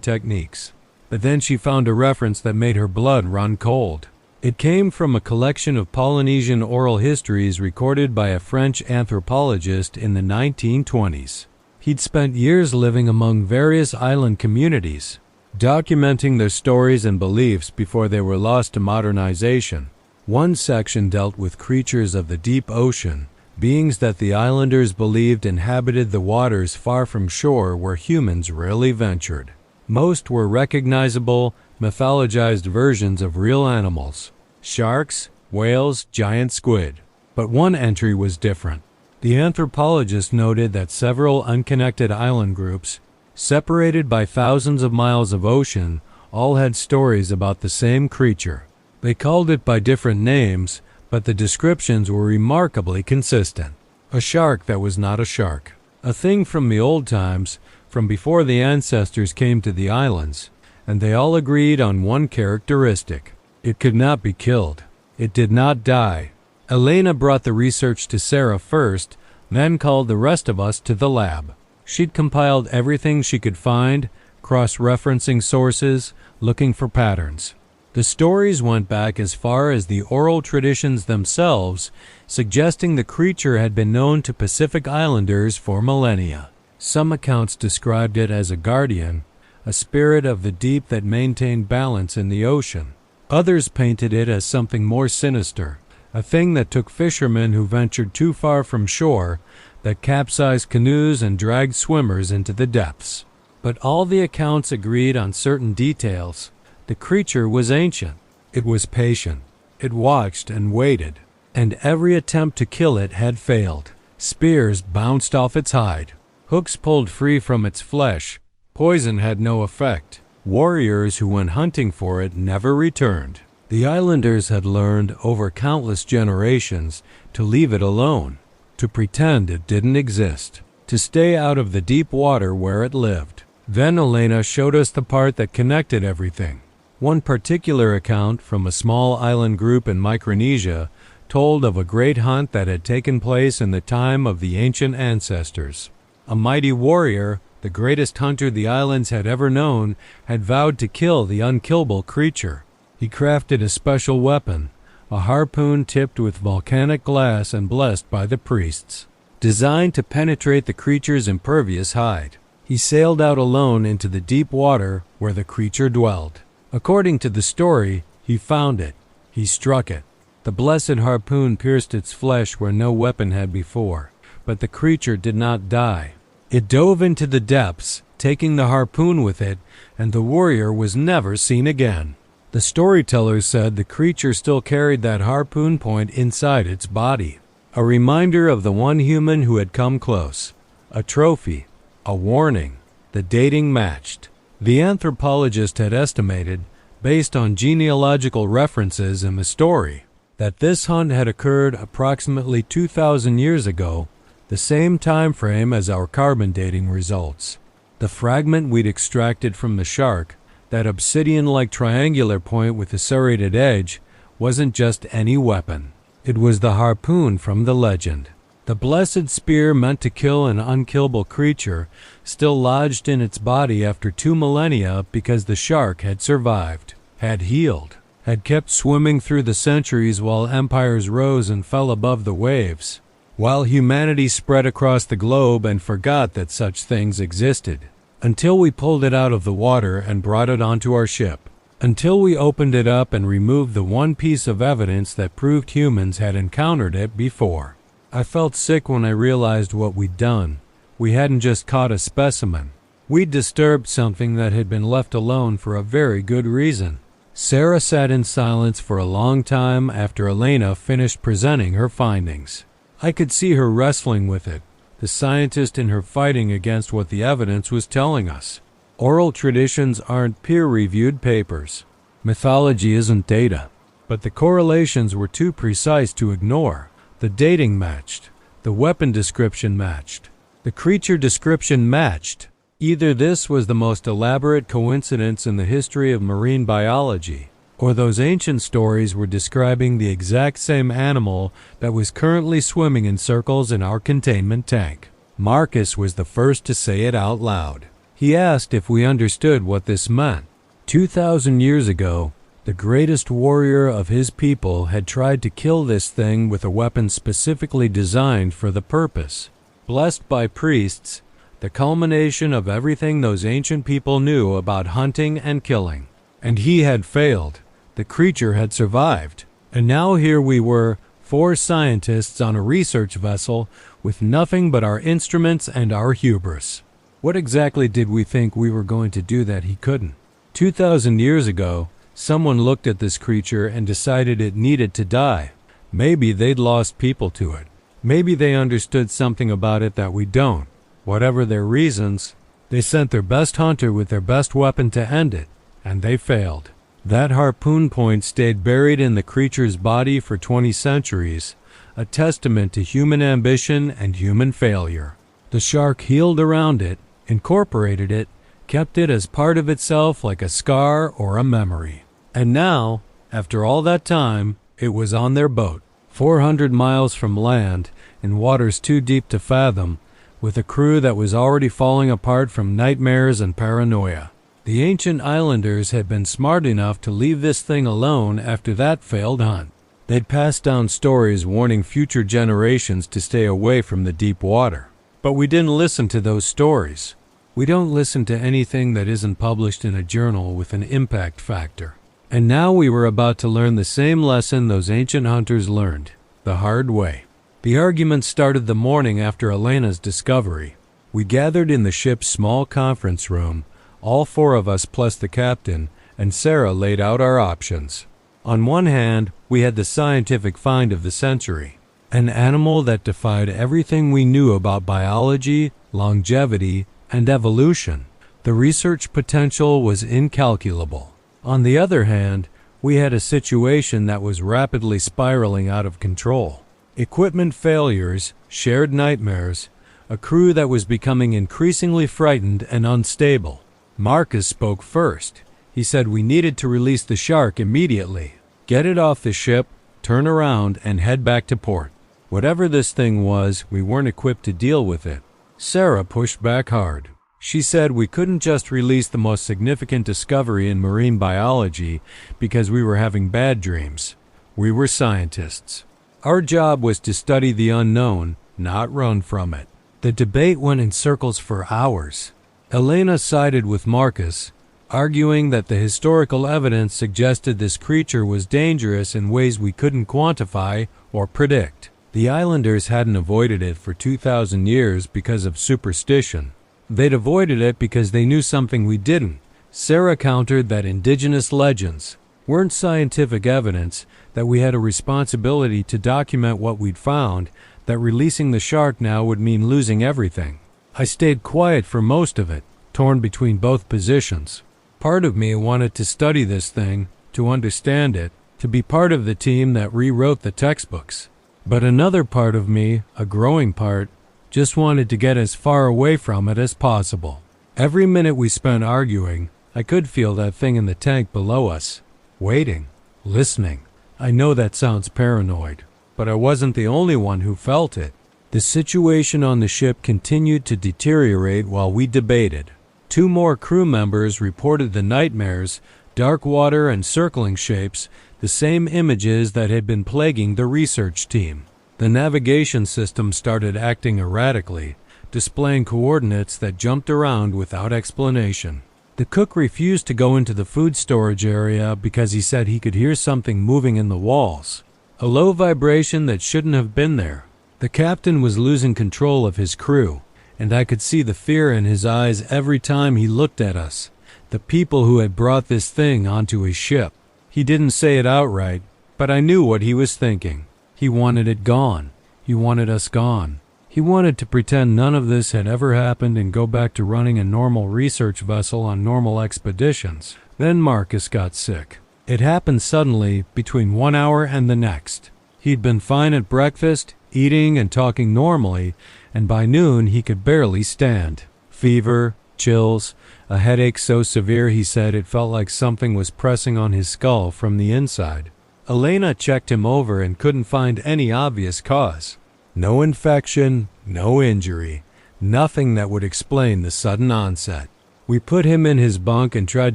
techniques. But then she found a reference that made her blood run cold. It came from a collection of Polynesian oral histories recorded by a French anthropologist in the 1920s. He'd spent years living among various island communities, documenting their stories and beliefs before they were lost to modernization. One section dealt with creatures of the deep ocean, beings that the islanders believed inhabited the waters far from shore where humans rarely ventured. Most were recognizable, mythologized versions of real animals: sharks, whales, giant squid. But one entry was different. The anthropologist noted that several unconnected island groups, separated by thousands of miles of ocean, all had stories about the same creature. They called it by different names, but the descriptions were remarkably consistent. A shark that was not a shark. A thing from the old times, from before the ancestors came to the islands, and they all agreed on one characteristic: it could not be killed. It did not die. Elena brought the research to Sarah first, then called the rest of us to the lab. She'd compiled everything she could find, cross-referencing sources, looking for patterns. The stories went back as far as the oral traditions themselves, suggesting the creature had been known to Pacific Islanders for millennia. Some accounts described it as a guardian, a spirit of the deep that maintained balance in the ocean. Others painted it as something more sinister, a thing that took fishermen who ventured too far from shore, that capsized canoes and dragged swimmers into the depths. But all the accounts agreed on certain details. The creature was ancient. It was patient. It watched and waited. And every attempt to kill it had failed. Spears bounced off its hide. Hooks pulled free from its flesh. Poison had no effect. Warriors who went hunting for it never returned. The islanders had learned over countless generations to leave it alone, to pretend it didn't exist, to stay out of the deep water where it lived. Then Elena showed us the part that connected everything. One particular account from a small island group in Micronesia told of a great hunt that had taken place in the time of the ancient ancestors. A mighty warrior, the greatest hunter the islands had ever known, had vowed to kill the unkillable creature. He crafted a special weapon, a harpoon tipped with volcanic glass and blessed by the priests, designed to penetrate the creature's impervious hide. He sailed out alone into the deep water where the creature dwelled. According to the story, he found it. He struck it. The blessed harpoon pierced its flesh where no weapon had before. But the creature did not die. It dove into the depths, taking the harpoon with it, and the warrior was never seen again. The storytellers said the creature still carried that harpoon point inside its body, a reminder of the one human who had come close, a trophy, a warning. The dating matched. The anthropologist had estimated, based on genealogical references in the story, that this hunt had occurred approximately 2,000 years ago, the same time frame as our carbon dating results. The fragment we'd extracted from the shark, that obsidian-like triangular point with a serrated edge, wasn't just any weapon. It was the harpoon from the legend. The blessed spear meant to kill an unkillable creature, still lodged in its body after 2 millennia because the shark had survived, had healed, had kept swimming through the centuries while empires rose and fell above the waves, while humanity spread across the globe and forgot that such things existed. Until we pulled it out of the water and brought it onto our ship. Until we opened it up and removed the one piece of evidence that proved humans had encountered it before. I felt sick when I realized what we'd done. We hadn't just caught a specimen. We'd disturbed something that had been left alone for a very good reason. Sarah sat in silence for a long time after Elena finished presenting her findings. I could see her wrestling with it, the scientist in her fighting against what the evidence was telling us. Oral traditions aren't peer-reviewed papers. Mythology isn't data. But the correlations were too precise to ignore. The dating matched. The weapon description matched. The creature description matched. Either this was the most elaborate coincidence in the history of marine biology, or those ancient stories were describing the exact same animal that was currently swimming in circles in our containment tank. Marcus was the first to say it out loud. He asked if we understood what this meant. 2,000 years ago, the greatest warrior of his people had tried to kill this thing with a weapon specifically designed for the purpose. Blessed by priests, the culmination of everything those ancient people knew about hunting and killing. And he had failed. The creature had survived. And now here we were, 4 scientists on a research vessel with nothing but our instruments and our hubris. What exactly did we think we were going to do that he couldn't? 2,000 years ago, someone looked at this creature and decided it needed to die. Maybe they'd lost people to it. Maybe they understood something about it that we don't. Whatever their reasons, they sent their best hunter with their best weapon to end it, and they failed. That harpoon point stayed buried in the creature's body for 20 centuries, a testament to human ambition and human failure. The shark healed around it, incorporated it, kept it as part of itself like a scar or a memory. And now, after all that time, it was on their boat, 400 miles from land, in waters too deep to fathom, with a crew that was already falling apart from nightmares and paranoia. The ancient islanders had been smart enough to leave this thing alone after that failed hunt. They'd passed down stories warning future generations to stay away from the deep water. But we didn't listen to those stories. We don't listen to anything that isn't published in a journal with an impact factor. And now we were about to learn the same lesson those ancient hunters learned, the hard way. The argument started the morning after Elena's discovery. We gathered in the ship's small conference room, all 4 of us plus the captain, and Sarah laid out our options. On one hand, we had the scientific find of the century, an animal that defied everything we knew about biology, longevity, and evolution. The research potential was incalculable. On the other hand, we had a situation that was rapidly spiraling out of control. Equipment failures, shared nightmares, a crew that was becoming increasingly frightened and unstable. Marcus spoke first. He said we needed to release the shark immediately, get it off the ship, turn around, and head back to port. Whatever this thing was, we weren't equipped to deal with it. Sarah pushed back hard. She said we couldn't just release the most significant discovery in marine biology because we were having bad dreams. We were scientists. Our job was to study the unknown, not run from it. The debate went in circles for hours. Elena sided with Marcus, arguing that the historical evidence suggested this creature was dangerous in ways we couldn't quantify or predict. The islanders hadn't avoided it for 2,000 years because of superstition. They'd avoided it because they knew something we didn't. Sarah countered that indigenous legends weren't scientific evidence, that we had a responsibility to document what we'd found, that releasing the shark now would mean losing everything. I stayed quiet for most of it, torn between both positions. Part of me wanted to study this thing, to understand it, to be part of the team that rewrote the textbooks. But another part of me, a growing part, just wanted to get as far away from it as possible. Every minute we spent arguing, I could feel that thing in the tank below us, waiting, listening. I know that sounds paranoid, but I wasn't the only one who felt it. The situation on the ship continued to deteriorate while we debated. 2 more crew members reported the nightmares, dark water and circling shapes, the same images that had been plaguing the research team. The navigation system started acting erratically, displaying coordinates that jumped around without explanation. The cook refused to go into the food storage area because he said he could hear something moving in the walls, a low vibration that shouldn't have been there. The captain was losing control of his crew, and I could see the fear in his eyes every time he looked at us, the people who had brought this thing onto his ship. He didn't say it outright, but I knew what he was thinking. He wanted it gone. He wanted us gone. He wanted to pretend none of this had ever happened and go back to running a normal research vessel on normal expeditions. Then Marcus got sick. It happened suddenly between 1 hour and the next. He'd been fine at breakfast, eating and talking normally, and by noon he could barely stand. Fever, chills, a headache so severe he said it felt like something was pressing on his skull from the inside. Elena checked him over and couldn't find any obvious cause. No infection, no injury, nothing that would explain the sudden onset. We put him in his bunk and tried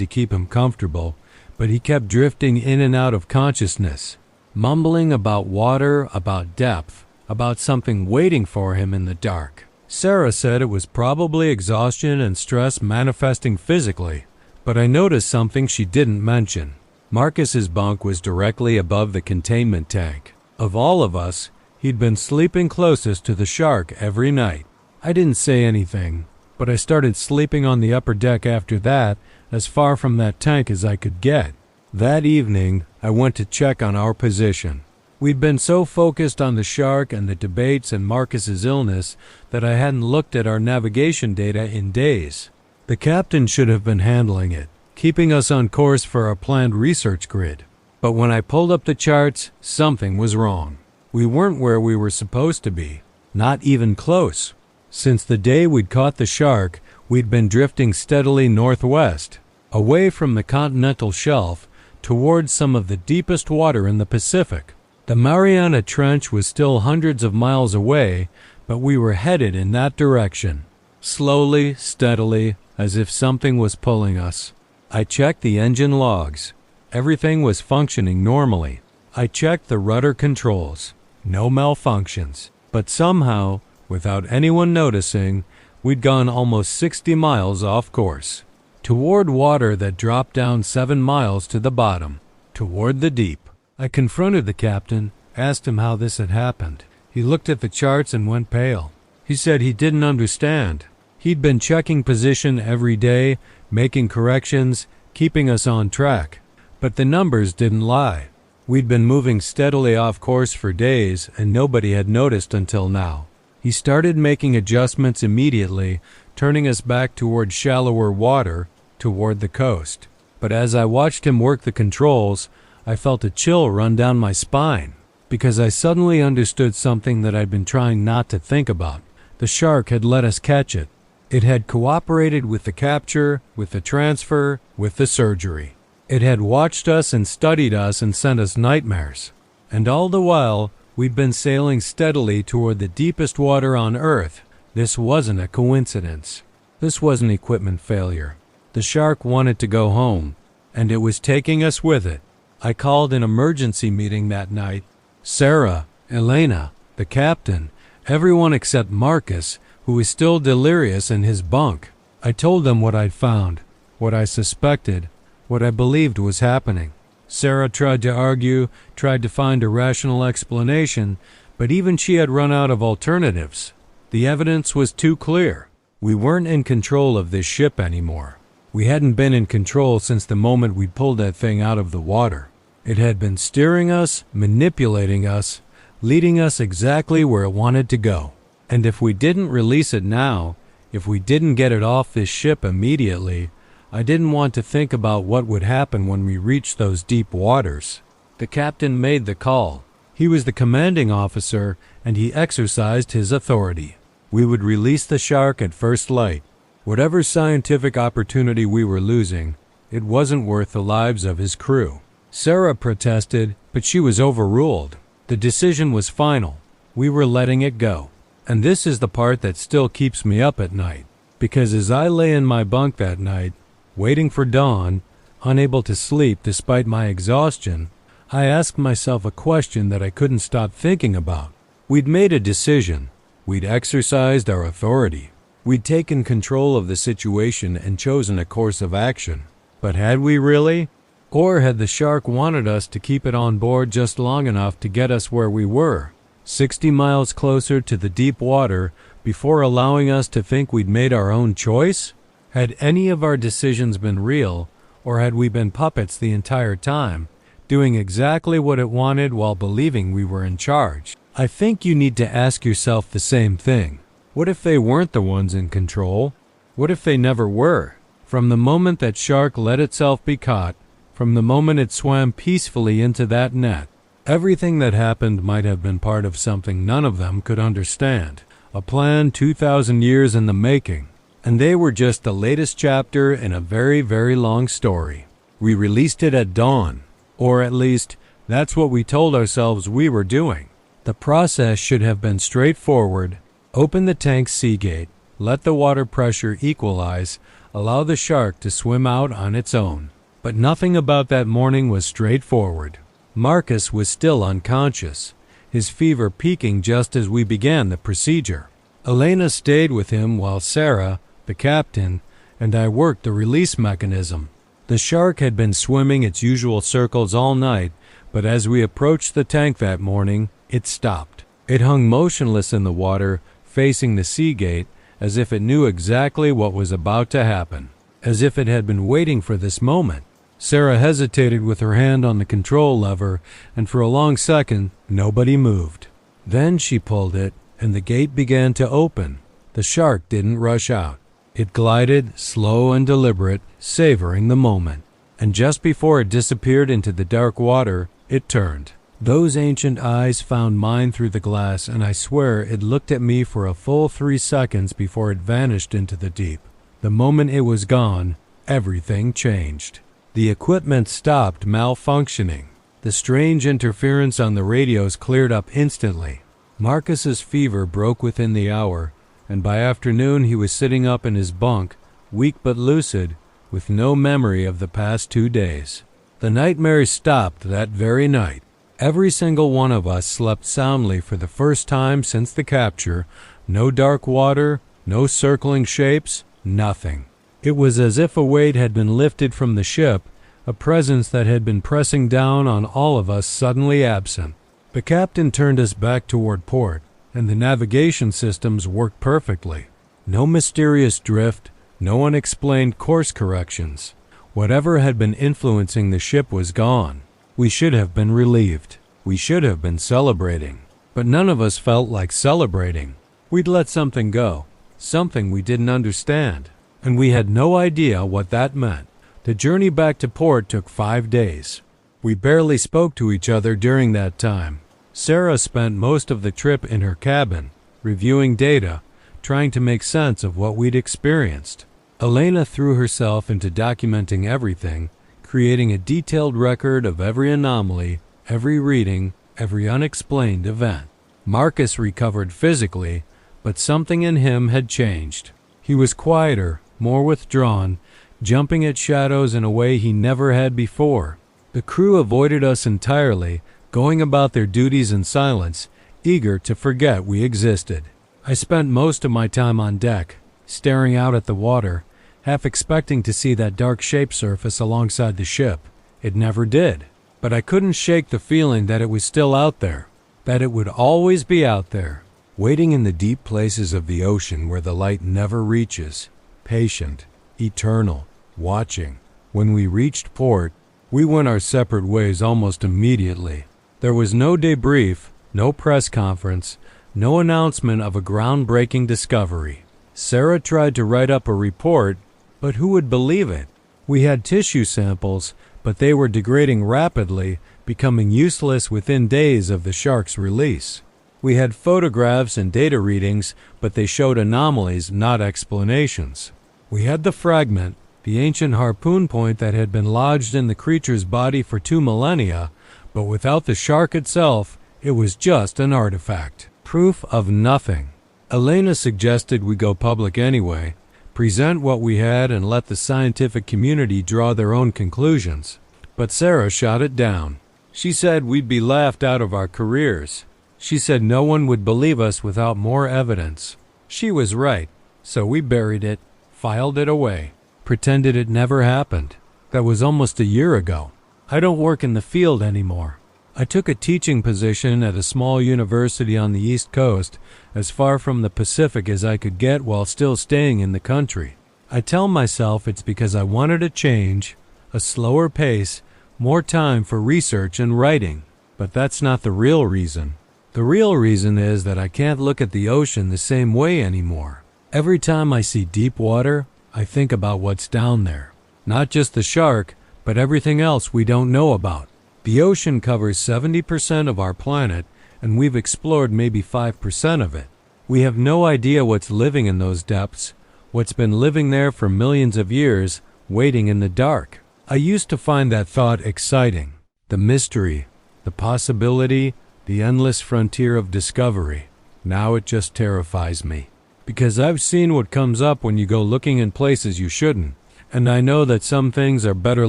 to keep him comfortable, but he kept drifting in and out of consciousness, mumbling about water, about depth, about something waiting for him in the dark. Sarah said it was probably exhaustion and stress manifesting physically, but I noticed something she didn't mention. Marcus's bunk was directly above the containment tank. Of all of us, he'd been sleeping closest to the shark every night. I didn't say anything, but I started sleeping on the upper deck after that, as far from that tank as I could get. That evening, I went to check on our position. We'd been so focused on the shark and the debates and Marcus's illness that I hadn't looked at our navigation data in days. The captain should have been handling it, keeping us on course for our planned research grid. But when I pulled up the charts, something was wrong. We weren't where we were supposed to be, not even close. Since the day we'd caught the shark, we'd been drifting steadily northwest, away from the continental shelf, towards some of the deepest water in the Pacific. The Mariana Trench was still hundreds of miles away, but we were headed in that direction, slowly, steadily, as if something was pulling us. I checked the engine logs. Everything was functioning normally. I checked the rudder controls. No malfunctions. But somehow, without anyone noticing, we'd gone almost 60 miles off course, toward water that dropped down 7 miles to the bottom, toward the deep. I confronted the captain, asked him how this had happened. He looked at the charts and went pale. He said he didn't understand. He'd been checking position every day, making corrections, keeping us on track. But the numbers didn't lie. We'd been moving steadily off course for days, and nobody had noticed until now. He started making adjustments immediately, turning us back toward shallower water, toward the coast. But as I watched him work the controls, I felt a chill run down my spine, because I suddenly understood something that I'd been trying not to think about. The shark had let us catch it. It had cooperated with the capture, with the transfer, with the surgery. It had watched us and studied us and sent us nightmares. And all the while, we'd been sailing steadily toward the deepest water on Earth. This wasn't a coincidence. This wasn't equipment failure. The shark wanted to go home, and it was taking us with it. I called an emergency meeting that night. Sarah, Elena, the captain, everyone except Marcus, who was still delirious in his bunk. I told them what I'd found, what I suspected, what I believed was happening. Sarah tried to argue, tried to find a rational explanation, but even she had run out of alternatives. The evidence was too clear. We weren't in control of this ship anymore. We hadn't been in control since the moment we pulled that thing out of the water. It had been steering us, manipulating us, leading us exactly where it wanted to go. And if we didn't release it now, if we didn't get it off this ship immediately, I didn't want to think about what would happen when we reached those deep waters. The captain made the call. He was the commanding officer, and he exercised his authority. We would release the shark at first light. Whatever scientific opportunity we were losing, it wasn't worth the lives of his crew. Sarah protested, but she was overruled. The decision was final. We were letting it go. And this is the part that still keeps me up at night, because as I lay in my bunk that night, waiting for dawn, unable to sleep despite my exhaustion, I asked myself a question that I couldn't stop thinking about. We'd made a decision. We'd exercised our authority. We'd taken control of the situation and chosen a course of action. But had we really? Or had the shark wanted us to keep it on board just long enough to get us where we were, 60 miles closer to the deep water, before allowing us to think we'd made our own choice? Had any of our decisions been real, or had we been puppets the entire time, doing exactly what it wanted while believing we were in charge? I think you need to ask yourself the same thing. What if they weren't the ones in control? What if they never were? From the moment that shark let itself be caught, from the moment it swam peacefully into that net, everything that happened might have been part of something none of them could understand, a plan 2,000 years in the making, and they were just the latest chapter in a very, very long story. We released it at dawn, or at least that's what we told ourselves we were doing. The process should have been straightforward. Open the tank's sea gate, let the water pressure equalize, allow the shark to swim out on its own. But nothing about that morning was straightforward. Marcus was still unconscious, his fever peaking just as we began the procedure. Elena stayed with him while Sarah, the captain, and I worked the release mechanism. The shark had been swimming its usual circles all night, but as we approached the tank that morning, it stopped. It hung motionless in the water, facing the sea gate, as if it knew exactly what was about to happen, as if it had been waiting for this moment. Sarah hesitated with her hand on the control lever, and for a long second, nobody moved. Then she pulled it, and the gate began to open. The shark didn't rush out. It glided, slow and deliberate, savoring the moment. And just before it disappeared into the dark water, it turned. Those ancient eyes found mine through the glass, and I swear it looked at me for a full 3 seconds before it vanished into the deep. The moment it was gone, everything changed. The equipment stopped malfunctioning. The strange interference on the radios cleared up instantly. Marcus's fever broke within the hour, and by afternoon he was sitting up in his bunk, weak but lucid, with no memory of the past 2 days. The nightmares stopped that very night. Every single one of us slept soundly for the first time since the capture. No dark water, no circling shapes, nothing. It was as if a weight had been lifted from the ship, a presence that had been pressing down on all of us suddenly absent. The captain turned us back toward port, and the navigation systems worked perfectly. No mysterious drift, no unexplained course corrections. Whatever had been influencing the ship was gone. We should have been relieved. We should have been celebrating. But none of us felt like celebrating. We'd let something go, something we didn't understand, and we had no idea what that meant. The journey back to port took 5 days. We barely spoke to each other during that time. Sarah spent most of the trip in her cabin, reviewing data, trying to make sense of what we'd experienced. Elena threw herself into documenting everything, creating a detailed record of every anomaly, every reading, every unexplained event. Marcus recovered physically, but something in him had changed. He was quieter, more withdrawn, jumping at shadows in a way he never had before. The crew avoided us entirely, going about their duties in silence, eager to forget we existed. I spent most of my time on deck, staring out at the water, half expecting to see that dark shape surface alongside the ship. It never did, but I couldn't shake the feeling that it was still out there, that it would always be out there, waiting in the deep places of the ocean where the light never reaches, patient, eternal, watching. When we reached port, we went our separate ways almost immediately. There was no debrief, no press conference, no announcement of a groundbreaking discovery. Sarah tried to write up a report, but who would believe it? We had tissue samples, but they were degrading rapidly, becoming useless within days of the shark's release. We had photographs and data readings, but they showed anomalies, not explanations. We had the fragment, the ancient harpoon point that had been lodged in the creature's body for 2 millennia, but without the shark itself, it was just an artifact. Proof of nothing. Elena suggested we go public anyway, present what we had and let the scientific community draw their own conclusions. But Sarah shot it down. She said we'd be laughed out of our careers. She said no one would believe us without more evidence. She was right, so we buried it, filed it away, pretended it never happened. That was almost a year ago. I don't work in the field anymore. I took a teaching position at a small university on the East Coast, as far from the Pacific as I could get while still staying in the country. I tell myself it's because I wanted a change, a slower pace, more time for research and writing. But that's not the real reason. The real reason is that I can't look at the ocean the same way anymore. Every time I see deep water, I think about what's down there. Not just the shark, but everything else we don't know about. The ocean covers 70% of our planet, and we've explored maybe 5% of it. We have no idea what's living in those depths, what's been living there for millions of years, waiting in the dark. I used to find that thought exciting. The mystery, the possibility, the endless frontier of discovery. Now it just terrifies me. Because I've seen what comes up when you go looking in places you shouldn't, and I know that some things are better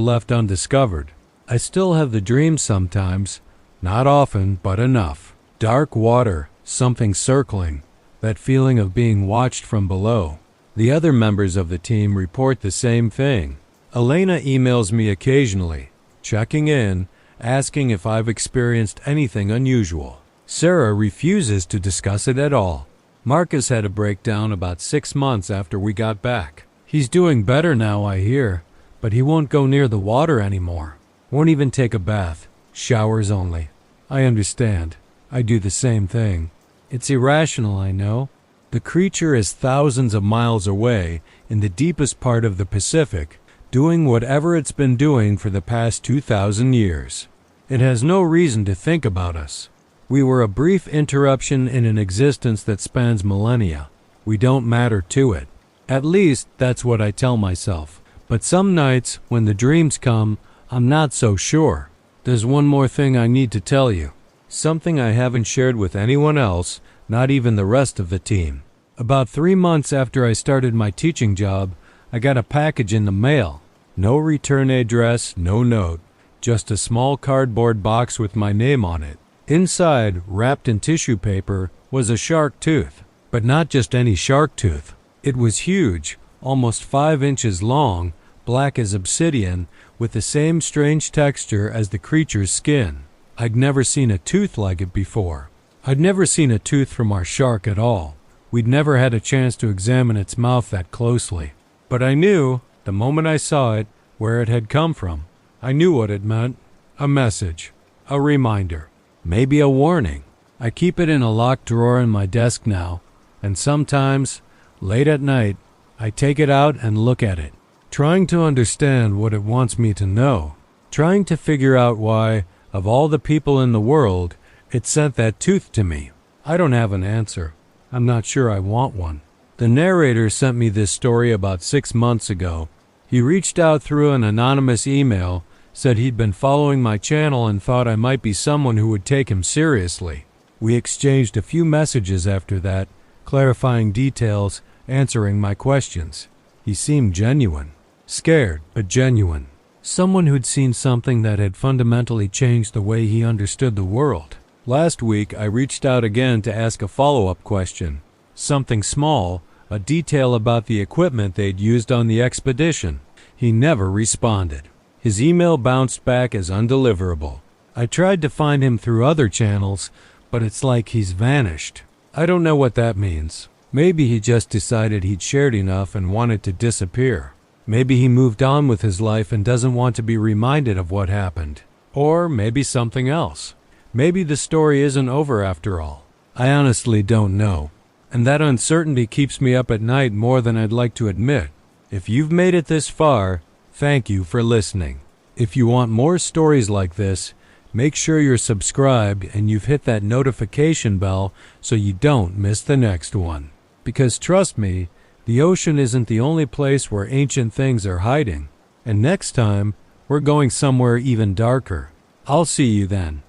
left undiscovered. I still have the dreams sometimes, not often, but enough. Dark water, something circling, that feeling of being watched from below. The other members of the team report the same thing. Elena emails me occasionally, checking in, asking if I've experienced anything unusual. Sarah refuses to discuss it at all. Marcus had a breakdown about 6 months after we got back. He's doing better now, I hear, but he won't go near the water anymore. Won't even take a bath. Showers only. I understand. I do the same thing. It's irrational, I know. The creature is thousands of miles away in the deepest part of the Pacific, doing whatever it's been doing for the past 2,000 years. It has no reason to think about us. We were a brief interruption in an existence that spans millennia. We don't matter to it. At least, that's what I tell myself. But some nights, when the dreams come, I'm not so sure. There's one more thing I need to tell you. Something I haven't shared with anyone else, not even the rest of the team. About 3 months after I started my teaching job, I got a package in the mail. No return address, no note. Just a small cardboard box with my name on it. Inside, wrapped in tissue paper, was a shark tooth. But not just any shark tooth. It was huge, almost 5 inches long, black as obsidian, with the same strange texture as the creature's skin. I'd never seen a tooth like it before. I'd never seen a tooth from our shark at all. We'd never had a chance to examine its mouth that closely. But I knew, the moment I saw it, where it had come from. I knew what it meant. A message. A reminder. Maybe a warning. I keep it in a locked drawer in my desk now, and sometimes, late at night, I take it out and look at it, trying to understand what it wants me to know, trying to figure out why, of all the people in the world, it sent that tooth to me. I don't have an answer. I'm not sure I want one. The narrator sent me this story about 6 months ago. He reached out through an anonymous email, said he'd been following my channel and thought I might be someone who would take him seriously. We exchanged a few messages after that, clarifying details, answering my questions. He seemed genuine. Scared, but genuine. Someone who'd seen something that had fundamentally changed the way he understood the world. Last week, I reached out again to ask a follow-up question. Something small, a detail about the equipment they'd used on the expedition. He never responded. His email bounced back as undeliverable. I tried to find him through other channels, but it's like he's vanished. I don't know what that means. Maybe he just decided he'd shared enough and wanted to disappear. Maybe he moved on with his life and doesn't want to be reminded of what happened. Or maybe something else. Maybe the story isn't over after all. I honestly don't know. And that uncertainty keeps me up at night more than I'd like to admit. If you've made it this far, thank you for listening. If you want more stories like this, make sure you're subscribed and you've hit that notification bell so you don't miss the next one. Because trust me, the ocean isn't the only place where ancient things are hiding. And next time, we're going somewhere even darker. I'll see you then.